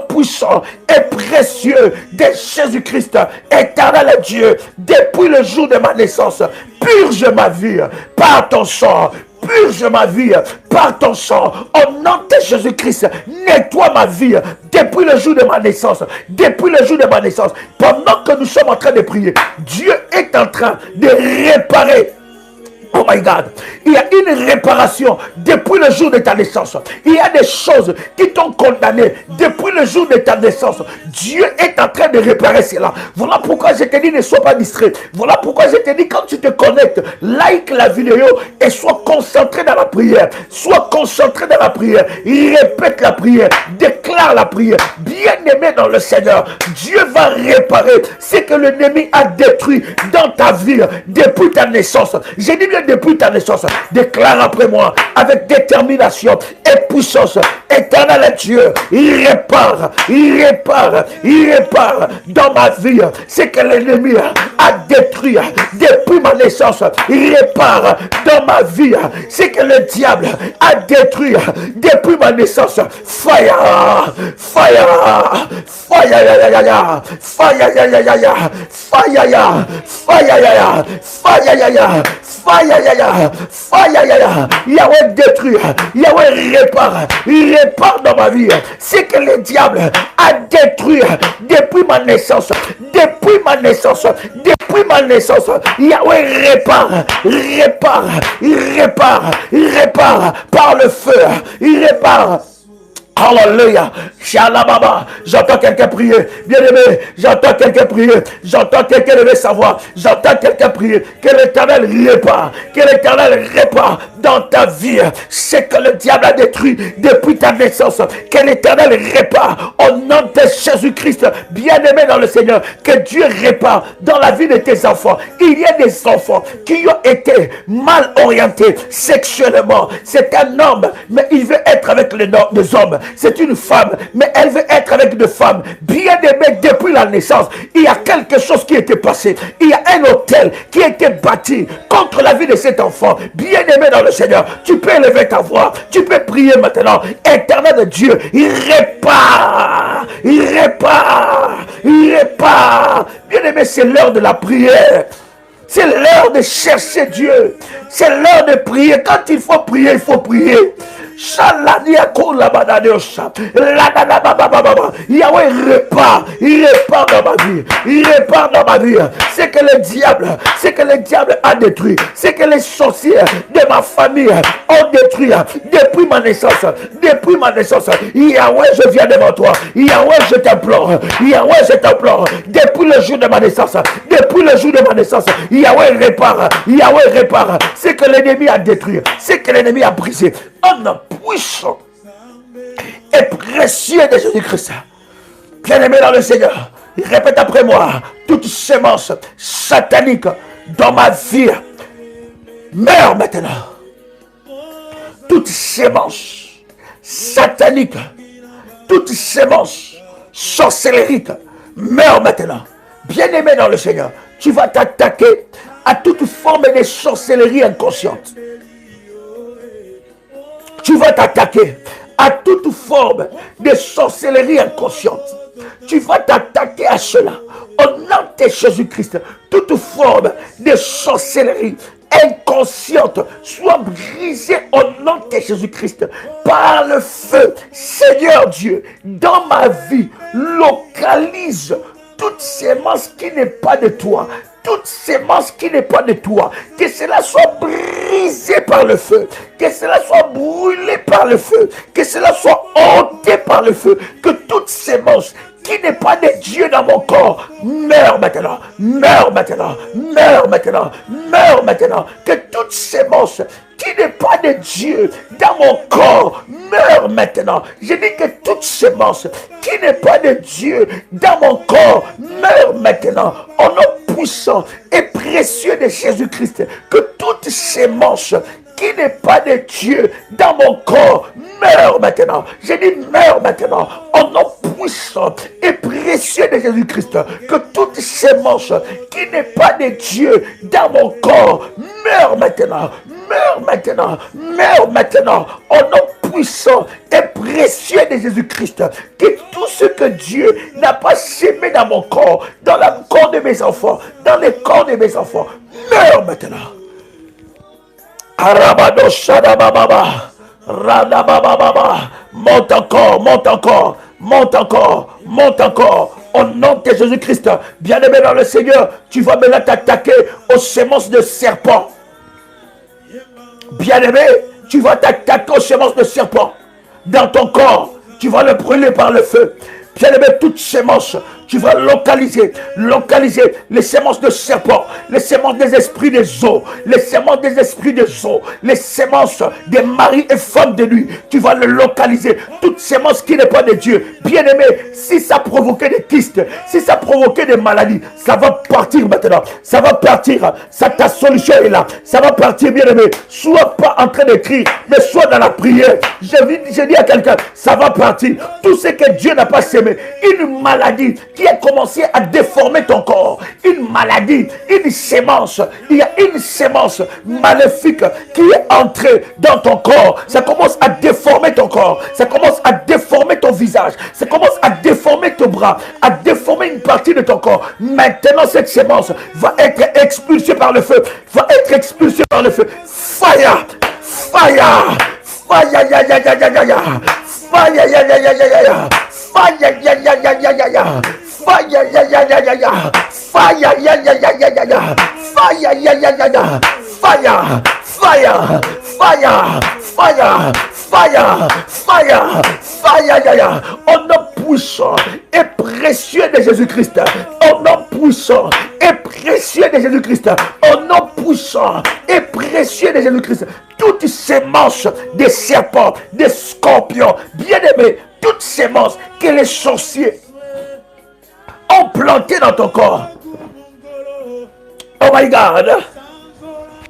puissant et précieux de Jésus-Christ, éternel Dieu. Depuis le jour de ma naissance, purge ma vie par ton sang. Purge ma vie par ton sang. Au nom de Jésus-Christ, nettoie ma vie depuis le jour de ma naissance. Depuis le jour de ma naissance. Pendant que nous sommes en train de prier, Dieu est en train de réparer. Oh my God, il y a une réparation depuis le jour de ta naissance. Il y a des choses qui t'ont condamné depuis le jour de ta naissance. Dieu est en train de réparer cela. Voilà pourquoi je te dis ne sois pas distrait. Voilà pourquoi je te dis quand tu te connectes, like la vidéo et sois concentré dans la prière. Sois concentré dans la prière. Répète la prière. Déclare la prière. Bien-aimé dans le Seigneur, Dieu va réparer ce que l'ennemi a détruit dans ta vie depuis ta naissance. J'ai dit bien depuis ta naissance. Déclare après moi avec détermination et puissance. Éternel Dieu, il répare dans ma vie ce que l'ennemi a détruit depuis ma naissance. Il répare dans ma vie ce que le diable a détruit depuis ma naissance. Fire, fire, fire, fire, fire, fire, fire, fire, Yahweh détruit, Yahweh répare, il répare dans ma vie ce que le diable a détruit depuis ma naissance, depuis ma naissance, depuis ma naissance. Yahweh répare, répare, il répare, il répare par le feu, il répare. Alléluia. Shalababa. J'entends quelqu'un prier. Bien-aimé, j'entends quelqu'un prier. J'entends quelqu'un lever sa voix. J'entends quelqu'un prier. Que l'Éternel répare. Que l'Éternel répare dans ta vie ce que le diable a détruit depuis ta naissance. Que l'Éternel répare au nom de Jésus-Christ. Bien-aimé dans le Seigneur. Que Dieu répare dans la vie de tes enfants. Il y a des enfants qui ont été mal orientés sexuellement. C'est un homme, mais il veut être avec les hommes. C'est une femme, mais elle veut être avec une femme. Bien aimée depuis la naissance, il y a quelque chose qui était passé. Il y a un hôtel qui a été bâti contre la vie de cet enfant. Bien aimé dans le Seigneur, tu peux élever ta voix, tu peux prier maintenant. Éternel de Dieu, il répare, il répare, il répare. Bien aimé, c'est l'heure de la prière. C'est l'heure de chercher Dieu. C'est l'heure de prier. Quand il faut prier, il faut prier. Yahweh répare, il répare dans ma vie, il répare dans ma vie. C'est que le diable a détruit, c'est que les sorcières de ma famille ont détruit depuis ma naissance, depuis ma naissance. Yahweh, je viens devant toi. Yahweh, je t'implore. Yahweh, je t'implore. Depuis le jour de ma naissance, depuis le jour de ma naissance, Yahweh répare, Yahweh répare. C'est que l'ennemi a détruit, c'est que l'ennemi a brisé. Un puissant et précieux de Jésus-Christ. Bien-aimé dans le Seigneur, répète après moi, toute sémence satanique dans ma vie meurt maintenant. Toute sémence satanique, toute sémence sorcellerique meurt maintenant. Bien-aimé dans le Seigneur, tu vas t'attaquer à toute forme de sorcellerie inconsciente. Tu vas t'attaquer à toute forme de sorcellerie inconsciente. Tu vas t'attaquer à cela. Au nom de Jésus-Christ, toute forme de sorcellerie inconsciente soit brisée au nom de Jésus-Christ par le feu. Seigneur Dieu, dans ma vie, localise toute sémence qui n'est pas de toi. Toute sémence qui n'est pas de toi, que cela soit brisé par le feu, que cela soit brûlé par le feu, que cela soit ôté par le feu, que toute sémence qui n'est pas de Dieu dans mon corps meurt maintenant, meurt maintenant, meurt maintenant, meurt maintenant, que toute sémence qui n'est pas de Dieu dans mon corps meurt maintenant. Je dis que toute sémence qui n'est pas de Dieu dans mon corps meurt maintenant. Au nom puissant et précieux de Jésus-Christ, que toute sémence qui n'est pas de Dieu dans mon corps meurt maintenant. Je dis meurt maintenant. Au nom puissant et précieux de Jésus-Christ, que toute sémence qui n'est pas de Dieu dans mon corps meurt maintenant. Meurs maintenant, meurs maintenant, au nom puissant et précieux de Jésus-Christ, que tout ce que Dieu n'a pas sémé dans mon corps, dans le corps de mes enfants, dans le corps de mes enfants, meurt maintenant. Arabado Shadababa, Radababa, monte encore, monte encore, monte encore, monte encore. Au nom de Jésus-Christ, bien-aimé dans le Seigneur, tu vas maintenant t'attaquer aux semences de serpents. Bien-aimé, tu vas t'attaquer aux semences de serpent dans ton corps. Tu vas le brûler par le feu. Bien-aimé, toute sémence, Tu vas localiser les semences de serpents, les semences des esprits des eaux, les semences des esprits des eaux, les semences des maris et femmes de nuit. Tu vas le localiser. Toute sémence qui n'est pas de Dieu. Bien-aimé, si ça provoquait des kystes, si ça provoquait des maladies, ça va partir maintenant. Ça va partir. Ta solution est là. Ça va partir, bien-aimé. Sois pas en train d'écrire, mais sois dans la prière. Je dis à quelqu'un, ça va partir. Tout ce que Dieu n'a pas sémé, une maladie qui a commencé à déformer ton corps, une maladie, une sémence, il y a une sémence maléfique qui est entrée dans ton corps. Ça commence à déformer ton corps, ça commence à déformer ton visage, ça commence à déformer ton bras, à déformer une partie de ton corps. Maintenant, cette sémence va être expulsée par le feu, va être expulsée par le feu. Fire, fire, fire, ya, ya, ya, ya, ya, ya. Fire, ya, ya, ya, ya, ya, ya. Fire, ya, ya, ya, ya, ya, ya. Fire, ya, ya, ya, ya, ya. Fire, ya, ya, ya, ya, ya, ya. Fire, ya, ya, ya, ya. Fire, fire, fire, fire, fire, fire, fire, ya, ya. Au nom puissant et précieux de Jésus-Christ, au nom puissant et précieux de Jésus-Christ, au nom puissant et précieux de Jésus-Christ, toutes ces manches des serpents, des scorpions, bien-aimés, toutes ces manches que les sorciers ont plantées dans ton corps. Oh my God,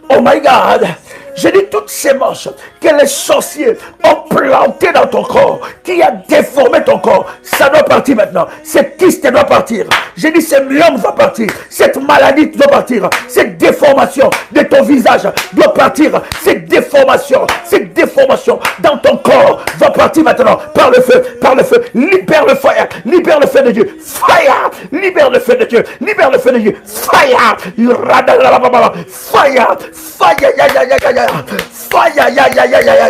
oh my God. Je dis toutes ces manches que les sorciers ont plantées dans ton corps, qui a déformé ton corps, ça doit partir maintenant. Cette kyste doit partir. Je dis ce myome va partir. Cette maladie doit partir. Cette déformation de ton visage doit partir. Cette déformation dans ton corps va partir maintenant par le feu, par le feu. Libère le feu de Dieu. Fire, libère le feu de Dieu. Libère le feu de Dieu. Fire, fire, fire, ya, ya, ya, ya, ya. Fire, ya, ya, ya, ya, ya.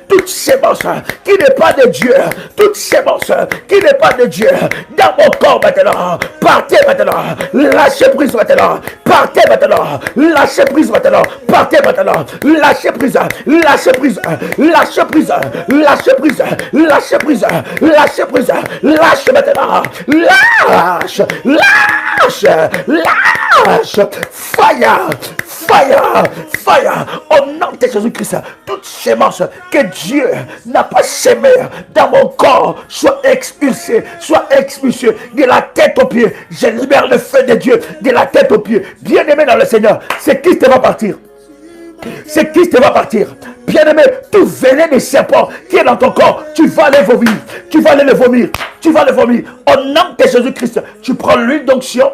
Toute sémence qui n'est pas de Dieu, toute sémence qui n'est pas de Dieu, dans mon corps maintenant, partez maintenant, lâchez prise maintenant, partez maintenant, lâchez prise maintenant, partez maintenant, lâchez prise, lâchez prise, lâchez prise, lâchez prise, lâchez prise, lâchez prise, lâche maintenant, lâche, lâche, lâche, fire, fire, fire, au nom de Jésus-Christ, toute sémence que Dieu n'a pas sémée dans mon corps soit expulsée de la tête aux pieds. Je libère le feu de Dieu de la tête aux pieds. Bien-aimé dans le Seigneur, ce Christ va partir. Ce Christ va partir. Bien-aimé, tout venin de serpent qui est dans ton corps, tu vas les vomir. Tu vas le vomir. Tu vas le vomir. Au nom de Jésus-Christ, tu prends l'huile d'onction.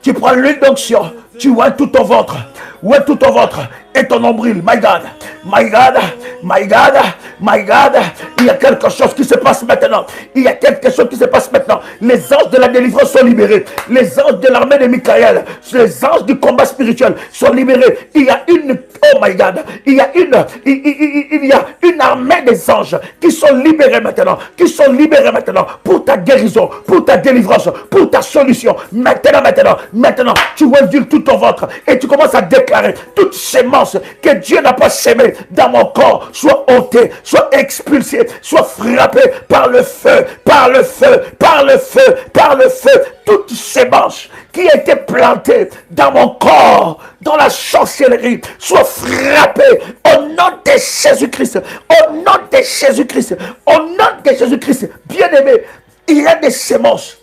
Tu prends l'huile d'onction. Tu vois tout ton ventre. Ouais, tout ton ventre et ton nombril. My God, my God, my God, my God. Il y a quelque chose qui se passe maintenant. Il y a quelque chose qui se passe maintenant. Les anges de la délivrance sont libérés. Les anges de l'armée de Michael, les anges du combat spirituel sont libérés. Il y a une, oh my God, il y a une armée des anges qui sont libérés maintenant. Qui sont libérés maintenant pour ta guérison, pour ta délivrance, pour ta solution. Maintenant, tu vois tout ton ventre et tu commences à déclarer toutes ces semences que Dieu n'a pas sémées dans mon corps soient ôtées, soient expulsées, soient frappées par le feu, par le feu, par le feu, par le feu. Toutes ces sémences qui étaient plantées dans mon corps, dans la sorcellerie, soient frappées au nom de Jésus-Christ, au nom de Jésus-Christ, au nom de Jésus-Christ. Bien-aimé, il y a des semences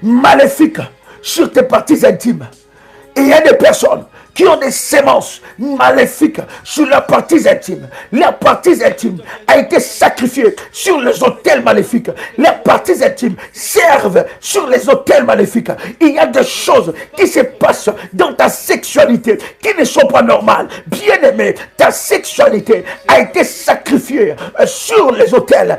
maléfiques sur tes parties intimes. Et il y a des personnes qui ont des semences maléfiques sur leurs parties intimes. Leurs parties intimes a été sacrifiées sur les autels maléfiques. Leurs parties intimes servent sur les autels maléfiques. Il y a des choses qui se passent dans ta sexualité qui ne sont pas normales. Bien-aimé, ta sexualité a été sacrifiée sur les autels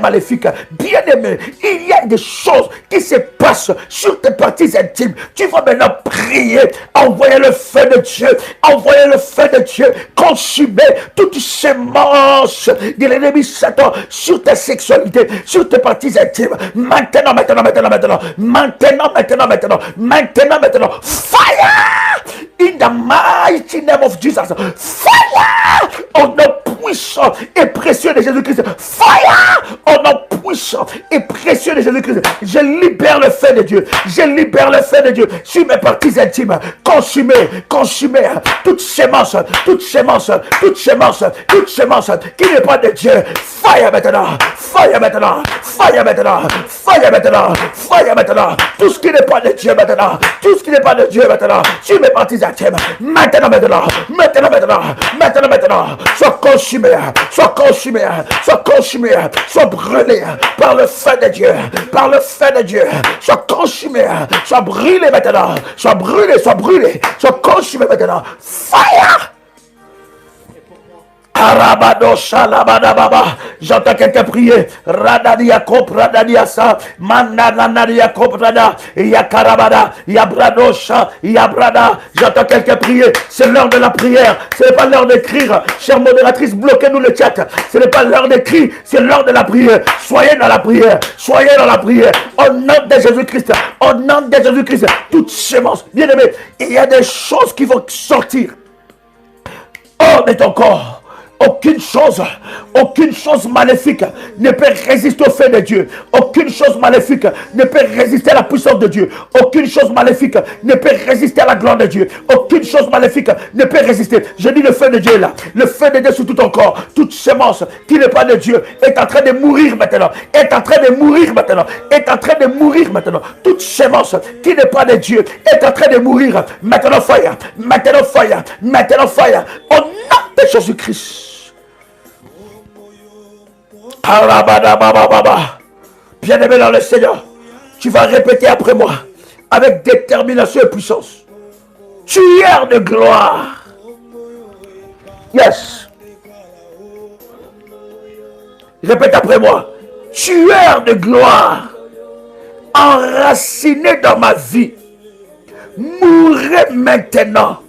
maléfiques. Bien-aimé, il y a des choses qui se passent sur tes parties intimes. Tu vas maintenant prier, envoyer le feu de Dieu, envoyer le feu de Dieu, consumer toutes ces manches de l'ennemi Satan sur ta sexualité, sur tes parties intimes. Maintenant, fire in the mighty name of Jesus. Fire au nom puissant et précieux de Jésus-Christ. Fire au nom puissant et précieux de Jésus-Christ. Je libère le feu de Dieu. Je libère le feu de Dieu sur mes parties intimes. Consumez, consumez toute sémence, toute sémence, toute sémence, toute sémence qui n'est pas de Dieu. Fire maintenant, fire maintenant, fire maintenant, fire maintenant, fire maintenant. Tout ce qui n'est pas de Dieu maintenant, tout ce qui n'est pas de Dieu maintenant, sur mes parties intimes. Maintenant, maintenant, maintenant, maintenant, maintenant, maintenant, sois consumé, sois consumé, sois consumé, sois brûlé par le feu de Dieu, par le feu de Dieu, sois consumé, sois brûlé maintenant, sois brûlé, sois brûlé, sois consumé maintenant. Fire! J'entends quelqu'un prier. Radadia kop, radadia sa, mananadia kop, rada, yakarabada, yabradosha, yabrada. J'entends quelqu'un prier. C'est l'heure de la prière. Ce n'est pas l'heure d'écrire. Chère modératrice, bloquez-nous le chat. Ce n'est pas l'heure d'écrire, c'est l'heure de la prière. Soyez dans la prière. Soyez dans la prière. Au nom de Jésus-Christ. Au nom de Jésus-Christ. Toute sémence. Bien aimé, il y a des choses qui vont sortir. Oh, mais ton corps. Aucune chose maléfique ne peut résister au feu de Dieu. Aucune chose maléfique ne peut résister à la puissance de Dieu. Aucune chose maléfique ne peut résister à la gloire de Dieu. Aucune chose maléfique ne peut résister. Je dis le feu de Dieu est là. Le feu de Dieu sur tout ton corps. Toute semence qui n'est pas de Dieu est en train de mourir maintenant. Est en train de mourir maintenant. Est en train de mourir maintenant. Toute semence qui n'est pas de Dieu est en train de mourir. Maintenant fire. Maintenant fire. Maintenant fire. Au nom de Jésus-Christ. Bien-aimé dans le Seigneur, tu vas répéter après moi avec détermination et puissance. Tueur de gloire. Yes. Répète après moi. Tueur de gloire. Enraciné dans ma vie. Mourez maintenant.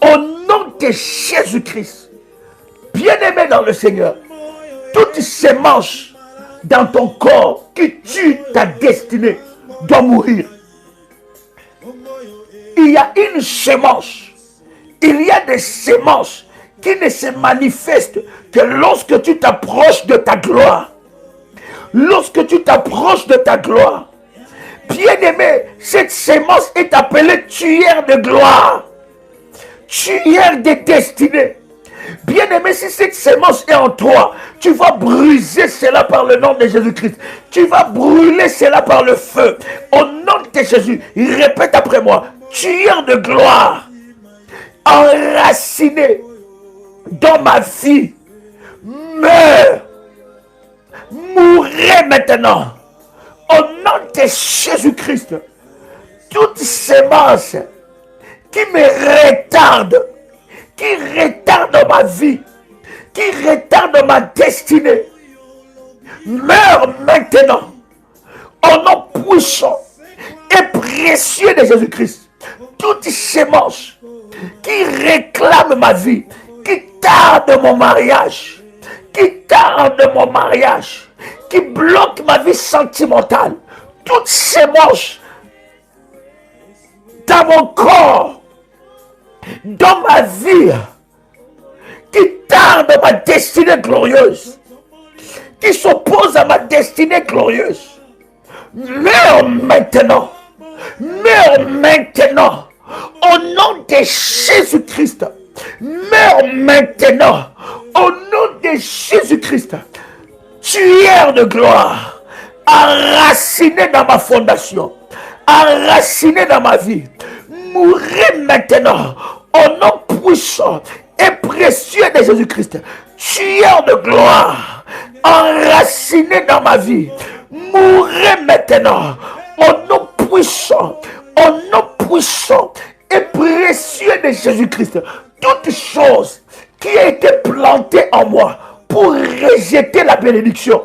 Au nom de Jésus-Christ. Bien-aimé dans le Seigneur. Toute sémence dans ton corps qui tue ta destinée doit mourir. Il y a une sémence. Il y a des sémences qui ne se manifestent que lorsque tu t'approches de ta gloire. Lorsque tu t'approches de ta gloire. Bien-aimé, cette sémence est appelée tueur de gloire. Tueur de destinée. Bien-aimé, si cette sémence est en toi, tu vas briser cela par le nom de Jésus-Christ. Tu vas brûler cela par le feu. Au nom de Jésus, répète après moi. Tueur de gloire, enraciné dans ma vie, meurs, mourrez maintenant. Au nom de Jésus-Christ, toute sémence qui me retarde, qui retarde ma vie, qui retarde ma destinée, meurt maintenant au nom puissant et précieux de Jésus-Christ. Toute sémence qui réclame ma vie, qui tarde mon mariage, qui bloque ma vie sentimentale, toute sémence dans mon corps, dans ma vie, qui tarde ma destinée glorieuse, qui s'oppose à ma destinée glorieuse, meurs maintenant, au nom de Jésus-Christ, meurs maintenant, au nom de Jésus-Christ, tueur de gloire, enraciné dans ma fondation, enraciné dans ma vie, mourrez maintenant au nom puissant et précieux de Jésus-Christ. Tueur de gloire, enraciné dans ma vie, mourrez maintenant au nom puissant et précieux de Jésus-Christ. Toute chose qui a été plantée en moi pour rejeter la bénédiction,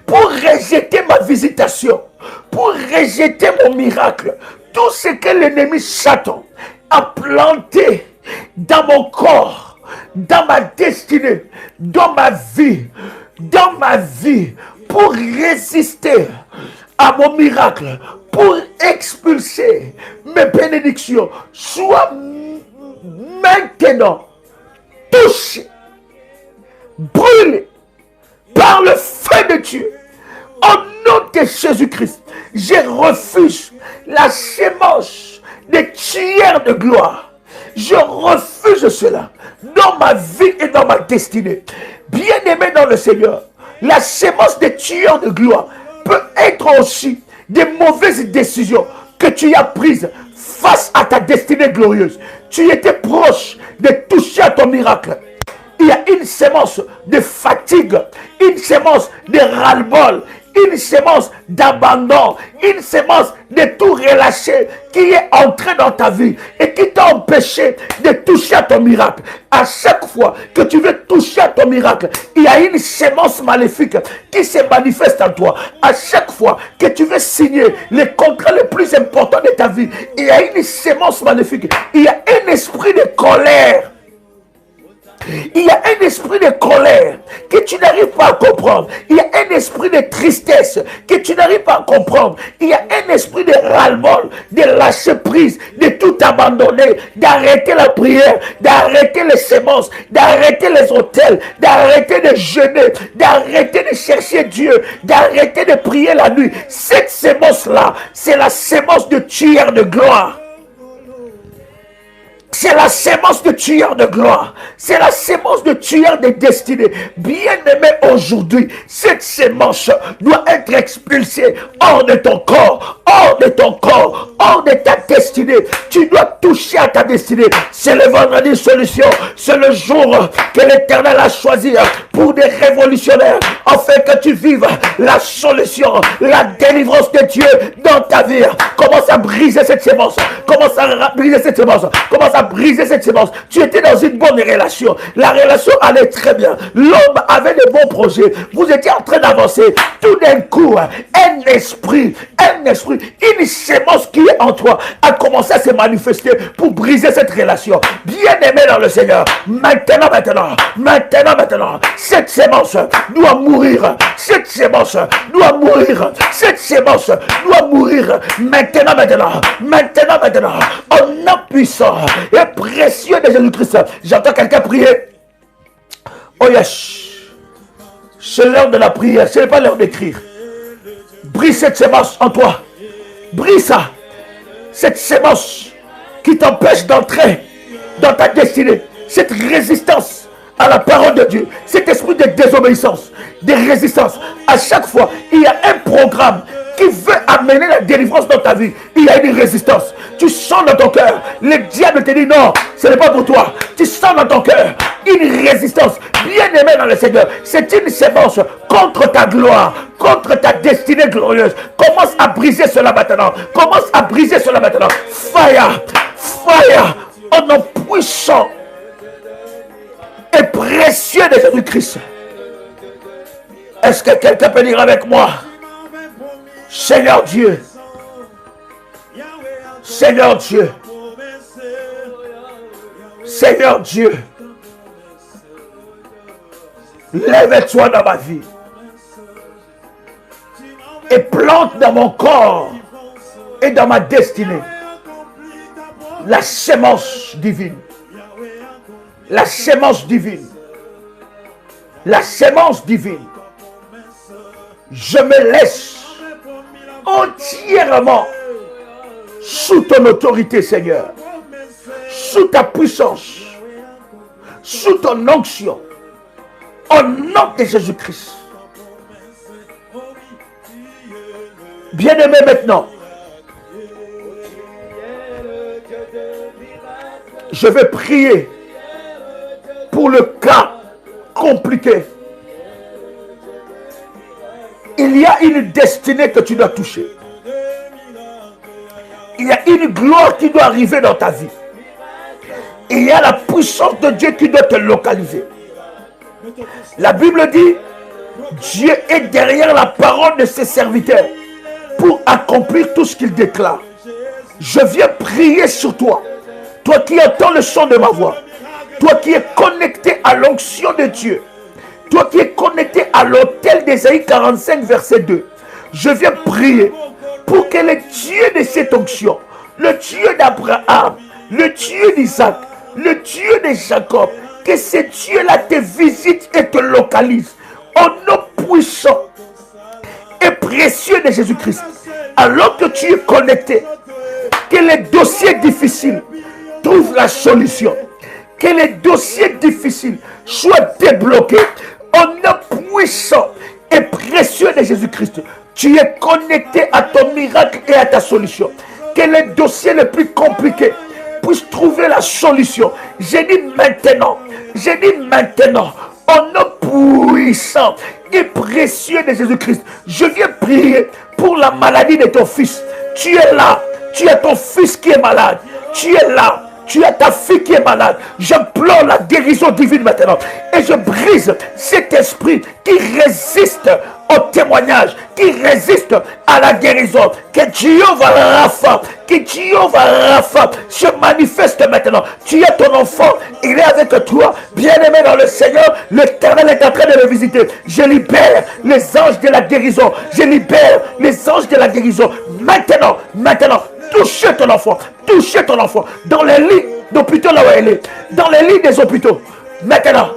pour rejeter ma visitation, pour rejeter mon miracle, tout ce que l'ennemi Satan a planté dans mon corps, dans ma destinée, dans ma vie, pour résister à mon miracle, pour expulser mes bénédictions, soit maintenant touché, brûlé par le feu de Dieu, au nom de Jésus-Christ, je refuse la sémence des tueurs de gloire. Je refuse cela dans ma vie et dans ma destinée. Bien-aimé dans le Seigneur, la sémence des tueurs de gloire peut être aussi des mauvaises décisions que tu as prises face à ta destinée glorieuse. Tu étais proche de toucher à ton miracle. Il y a une sémence de fatigue, une sémence de ras-le-bol, une sémence d'abandon, une sémence de tout relâcher qui est entrée dans ta vie et qui t'a empêché de toucher à ton miracle. À chaque fois que tu veux toucher à ton miracle, il y a une sémence maléfique qui se manifeste en toi. À chaque fois que tu veux signer les contrats les plus importants de ta vie, il y a une sémence maléfique. Il y a un esprit de colère. Il y a un esprit de colère que tu n'arrives pas à comprendre. Il y a un esprit de tristesse que tu n'arrives pas à comprendre. Il y a un esprit de ras-le-bol, de lâcher prise, de tout abandonner, d'arrêter la prière, d'arrêter les semences, d'arrêter les autels, d'arrêter de jeûner, d'arrêter de chercher Dieu, d'arrêter de prier la nuit. Cette sémence-là, c'est la sémence de tueur de gloire. C'est la sémence de tueur de gloire. C'est la sémence de tueur de destinée. Bien-aimé, aujourd'hui, cette sémence doit être expulsée hors de ton corps, hors de ton corps, hors de ta destinée. Tu dois toucher à ta destinée. C'est le vendredi solution. C'est le jour que l'Éternel a choisi pour des révolutionnaires, afin que tu vives la solution, la délivrance de Dieu dans ta vie. Commence à briser cette sémence. Commence à briser cette sémence. Commence à briser cette sémence. Tu étais dans une bonne relation. La relation allait très bien. L'homme avait de bons projets. Vous étiez en train d'avancer. Tout d'un coup, un esprit, une sémence qui est en toi a commencé à se manifester pour briser cette relation. Bien-aimé dans le Seigneur, maintenant, cette sémence doit mourir. Cette sémence doit mourir. Cette sémence doit mourir. Maintenant. Au nom puissant et précieux de Jésus-Christ. J'entends quelqu'un prier. Oh yes. C'est l'heure de la prière. Ce n'est pas l'heure d'écrire. Brise cette sémence en toi. Brise ça. Cette sémence qui t'empêche d'entrer dans ta destinée. Cette résistance à la parole de Dieu. Cet esprit de désobéissance, de résistance. À chaque fois, il y a un programme qui veut amener la délivrance dans ta vie. Il y a une résistance. Tu sens dans ton cœur. Le diable te dit non, ce n'est pas pour toi. Tu sens dans ton cœur une résistance. Bien-aimé dans le Seigneur, c'est une sémence contre ta gloire, contre ta destinée glorieuse. Commence à briser cela maintenant. Commence à briser cela maintenant. Fire, fire, au nom puissant et précieux de Jésus-Christ. Est-ce que quelqu'un peut dire avec moi? Seigneur Dieu, Seigneur Dieu, Seigneur Dieu, lève-toi dans ma vie et plante dans mon corps et dans ma destinée la sémence divine, la sémence divine, la sémence divine. Je me laisse entièrement sous ton autorité, Seigneur, sous ta puissance, sous ton onction, au nom de Jésus-Christ. Bien-aimé, maintenant, je vais prier pour le cas compliqué. Il y a une destinée que tu dois toucher. Il y a une gloire qui doit arriver dans ta vie. Il y a la puissance de Dieu qui doit te localiser. La Bible dit, Dieu est derrière la parole de ses serviteurs pour accomplir tout ce qu'il déclare. Je viens prier sur toi. Toi qui entends le son de ma voix. Toi qui es connecté à l'onction de Dieu. Toi qui es connecté à l'autel d'Ésaïe 45, verset 2. Je viens prier pour que le Dieu de cette onction, le Dieu d'Abraham, le Dieu d'Isaac, le Dieu de Jacob, que ce Dieu-là te visite et te localise. Au nom puissant précieux de Jésus-Christ, alors que tu es connecté, que les dossiers difficiles trouvent la solution, que les dossiers difficiles soient débloqués au nom puissant et précieux de Jésus-Christ. Tu es connecté à ton miracle et à ta solution. Que les dossiers les plus compliqués puissent trouver la solution. J'ai dit maintenant, au nom puissant et précieux de Jésus-Christ, je viens prier pour la maladie de ton fils. Tu es là, tu as ton fils qui est malade. Tu es là, tu as ta fille qui est malade. J'implore la guérison divine maintenant. Et je brise cet esprit qui résiste au témoignage, qui résiste à la guérison. Que Jéhovah Rapha, se manifeste maintenant. Tu es ton enfant, il est avec toi. Bien-aimé dans le Seigneur, l'Éternel est en train de le visiter. Je libère les anges de la guérison. Je libère les anges de la guérison. Maintenant, touchez ton enfant. Dans les lits d'hôpitaux là où elle est. Dans les lits des hôpitaux. Maintenant,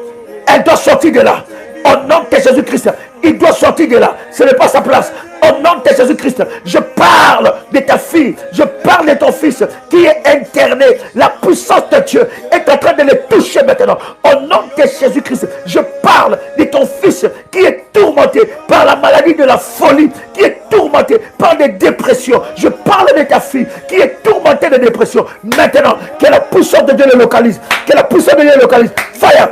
elle doit sortir de là. Au nom de Jésus-Christ, il doit sortir de là. Ce n'est pas sa place. Au nom de Jésus-Christ, je parle de ta fille, je parle de ton fils qui est interné. La puissance de Dieu est en train de le toucher maintenant. Au nom de Jésus-Christ, je parle de ton fils qui est tourmenté par la maladie de la folie, qui est tourmenté par des dépressions. Je parle de ta fille qui est tourmentée de dépression. Maintenant, que la puissance de Dieu le localise. Fire.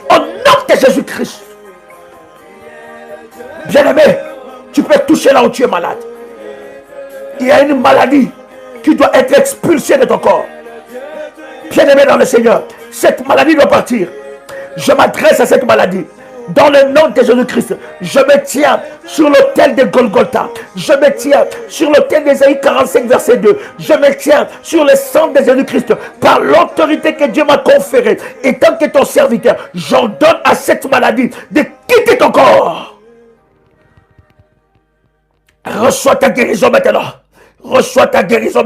Au nom de Jésus-Christ. Bien-aimé, tu peux toucher là où tu es malade. Il y a une maladie qui doit être expulsée de ton corps. Bien-aimé dans le Seigneur, cette maladie doit partir. Je m'adresse à cette maladie. Dans le nom de Jésus-Christ, je me tiens sur l'autel de Golgotha. Je me tiens sur l'autel d'Ésaïe 45, verset 2. Je me tiens sur le sang de Jésus-Christ par l'autorité que Dieu m'a conférée. Et tant que ton serviteur, j'ordonne à cette maladie de quitter ton corps. Reçois ta guérison maintenant. Reçois ta guérison.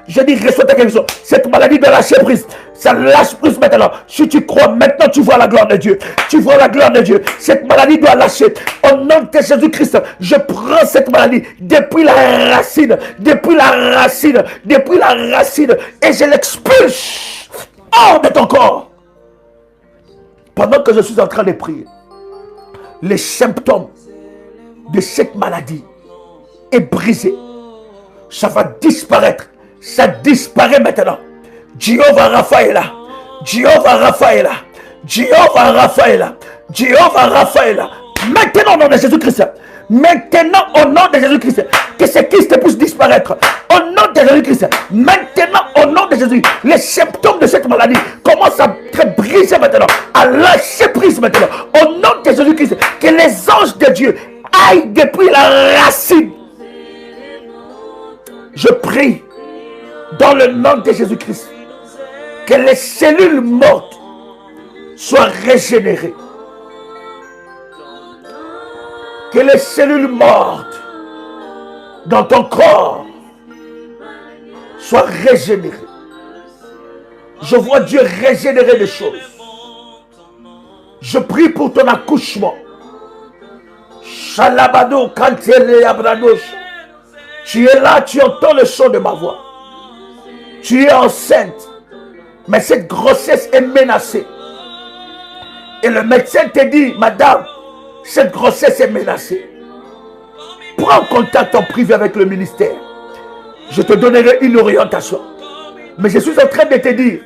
Je dis reçois ta guérison. Cette maladie de lâcher prise. Ça lâche prise maintenant. Si tu crois maintenant, tu vois la gloire de Dieu. Cette maladie doit lâcher. Au nom de Jésus-Christ, je prends cette maladie depuis la racine. Et je l'expulse hors de ton corps. Pendant que je suis en train de prier, les symptômes de cette maladie est brisé. Ça va disparaître. Ça disparaît maintenant. Jéhovah Rapha est là. Maintenant au nom de Jésus-Christ. Que ce Christ puisse disparaître. Au nom de Jésus-Christ. Maintenant au nom de Jésus. Les symptômes de cette maladie commencent à être brisés maintenant. À lâcher prise maintenant. Au nom de Jésus-Christ. Que les anges de Dieu aillent depuis la racine. Je prie dans le nom de Jésus-Christ que les cellules mortes soient régénérées. Que les cellules mortes dans ton corps soient régénérées. Je vois Dieu régénérer des choses. Je prie pour ton accouchement. Shalabado, Kantele, Abradosh. Tu es là, tu entends le son de ma voix. Tu es enceinte. Mais cette grossesse est menacée. Et le médecin te dit, madame, cette grossesse est menacée. Prends contact en privé avec le ministère. Je te donnerai une orientation. Mais je suis en train de te dire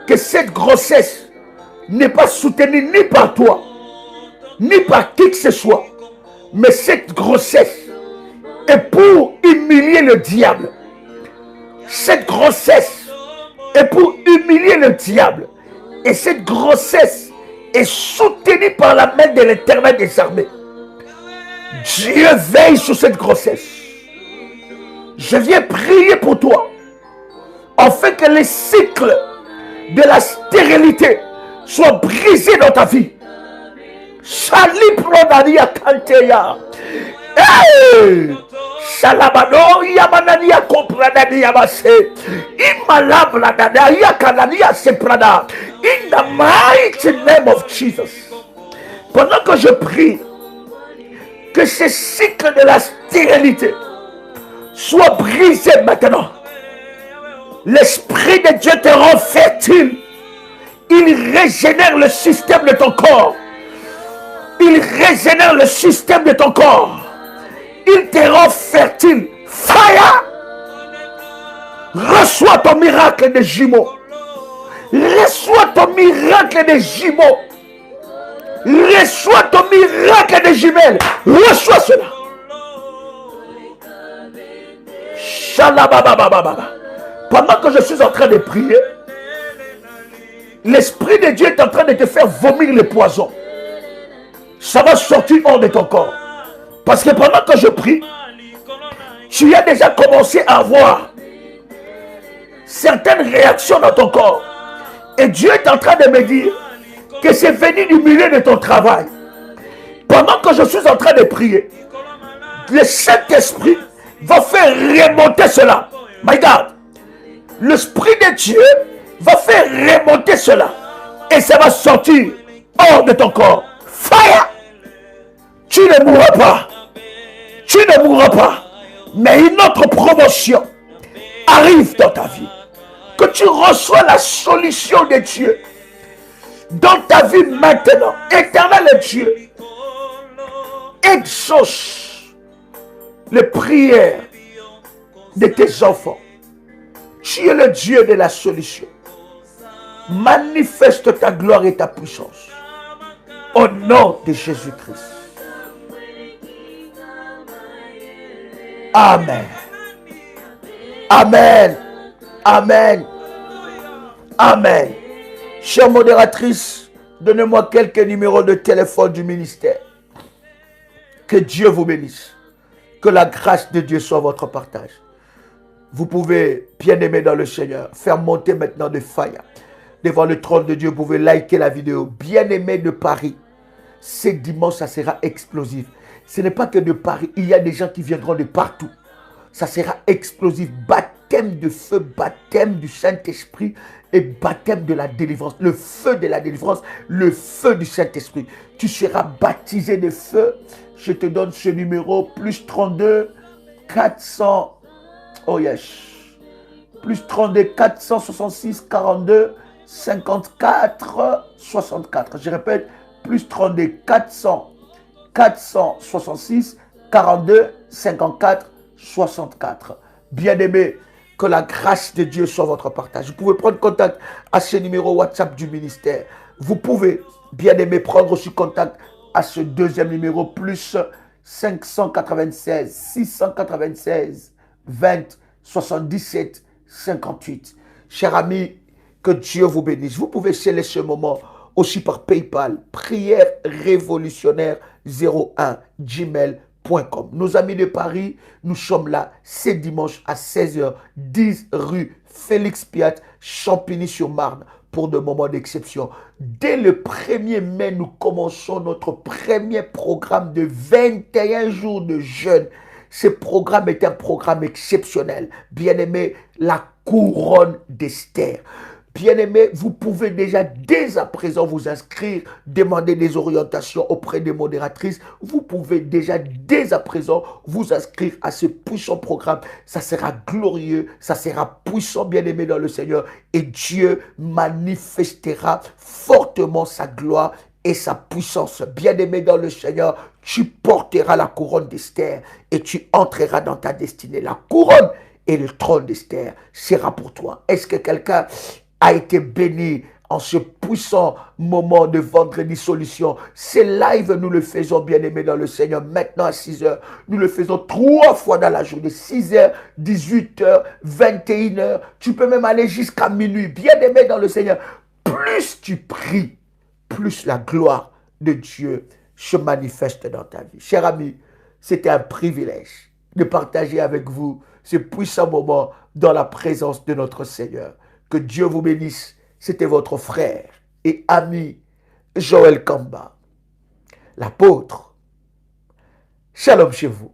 que cette grossesse n'est pas soutenue ni par toi, ni par qui que ce soit. Mais cette grossesse est pour humilier le diable. Cette grossesse est pour humilier le diable. Et cette grossesse est soutenue par la main de l'Éternel des armées. Dieu veille sur cette grossesse. Je viens prier pour toi, afin que les cycles de la stérilité soient brisés dans ta vie. Shali Prodania Kanteya. Hey! Shalabano Yamanania Compradania Base. Imalabla Dania Kanania Seprada. In the mighty name of Jesus. Pendant que je prie, que ces cycles de la stérilité soient brisés maintenant. L'Esprit de Dieu te rend fertile. Il régénère le système de ton corps. Il régénère le système de ton corps. Il te rend fertile. Fire! Reçois ton miracle de jumeaux. Reçois ton miracle de jumeaux. Reçois ton miracle de jumelles. Reçois cela. Shalabababababa. Pendant que je suis en train de prier, l'Esprit de Dieu est en train de te faire vomir le poison. Ça va sortir hors de ton corps. Parce que pendant que je prie, tu as déjà commencé à avoir certaines réactions dans ton corps. Et Dieu est en train de me dire que c'est venu du milieu de ton travail. Pendant que je suis en train de prier, le Saint-Esprit va faire remonter cela. My God, l'Esprit de Dieu va faire remonter cela. Et ça va sortir hors de ton corps. Fire! Tu ne mourras pas. Tu ne mourras pas. Mais une autre promotion arrive dans ta vie. Que tu reçois la solution de Dieu dans ta vie maintenant. Éternel Dieu, exauce les prières de tes enfants. Tu es le Dieu de la solution. Manifeste ta gloire et ta puissance. Au nom de Jésus-Christ. Amen. Amen. Amen. Amen. Chère modératrice, donnez-moi quelques numéros de téléphone du ministère. Que Dieu vous bénisse. Que la grâce de Dieu soit votre partage. Vous pouvez, bien aimé dans le Seigneur, faire monter maintenant de fire devant le trône de Dieu. Vous pouvez liker la vidéo. Bien aimé de Paris, ce dimanche, ça sera explosif. Ce n'est pas que de Paris, il y a des gens qui viendront de partout. Ça sera explosif. Baptême de feu, baptême du Saint-Esprit et baptême de la délivrance. Le feu de la délivrance, le feu du Saint-Esprit. Tu seras baptisé de feu. Je te donne ce numéro, plus 32 400. Oh yes. Plus 32 466 42 54 64. Je répète, plus 32 466 42 54 64. Bien-aimé, que la grâce de Dieu soit votre partage. Vous pouvez prendre contact à ce numéro WhatsApp du ministère. Vous pouvez, bien-aimé, prendre aussi contact à ce deuxième numéro, plus 596 696 20 77 58. Chers amis, que Dieu vous bénisse. Vous pouvez sceller ce moment aussi par PayPal, prière révolutionnaire 01 gmail.com. Nos amis de Paris, nous sommes là ce dimanche à 16h, 10 rue Félix Piat, Champigny-sur-Marne, pour de moments d'exception. Dès le 1er mai, nous commençons notre premier programme de 21 jours de jeûne. Ce programme est un programme exceptionnel. Bien-aimé, la couronne d'Esther. Bien-aimés, vous pouvez déjà dès à présent vous inscrire, demander des orientations auprès des modératrices. Vous pouvez déjà dès à présent vous inscrire à ce puissant programme. Ça sera glorieux, ça sera puissant, bien-aimé dans le Seigneur. Et Dieu manifestera fortement sa gloire et sa puissance. Bien-aimé dans le Seigneur, tu porteras la couronne d'Esther et tu entreras dans ta destinée. La couronne et le trône d'Esther sera pour toi. Est-ce que quelqu'un a été béni en ce puissant moment de vendredi solution? C'est live, nous le faisons, bien-aimés dans le Seigneur, maintenant à 6h. Nous le faisons 3 fois dans la journée, 6h, 18h, 21h. Tu peux même aller jusqu'à minuit, bien-aimés dans le Seigneur. Plus tu pries, plus la gloire de Dieu se manifeste dans ta vie. Chers amis, c'était un privilège de partager avec vous ce puissant moment dans la présence de notre Seigneur. Que Dieu vous bénisse. C'était votre frère et ami Joël Kamba, l'apôtre. Shalom chez vous.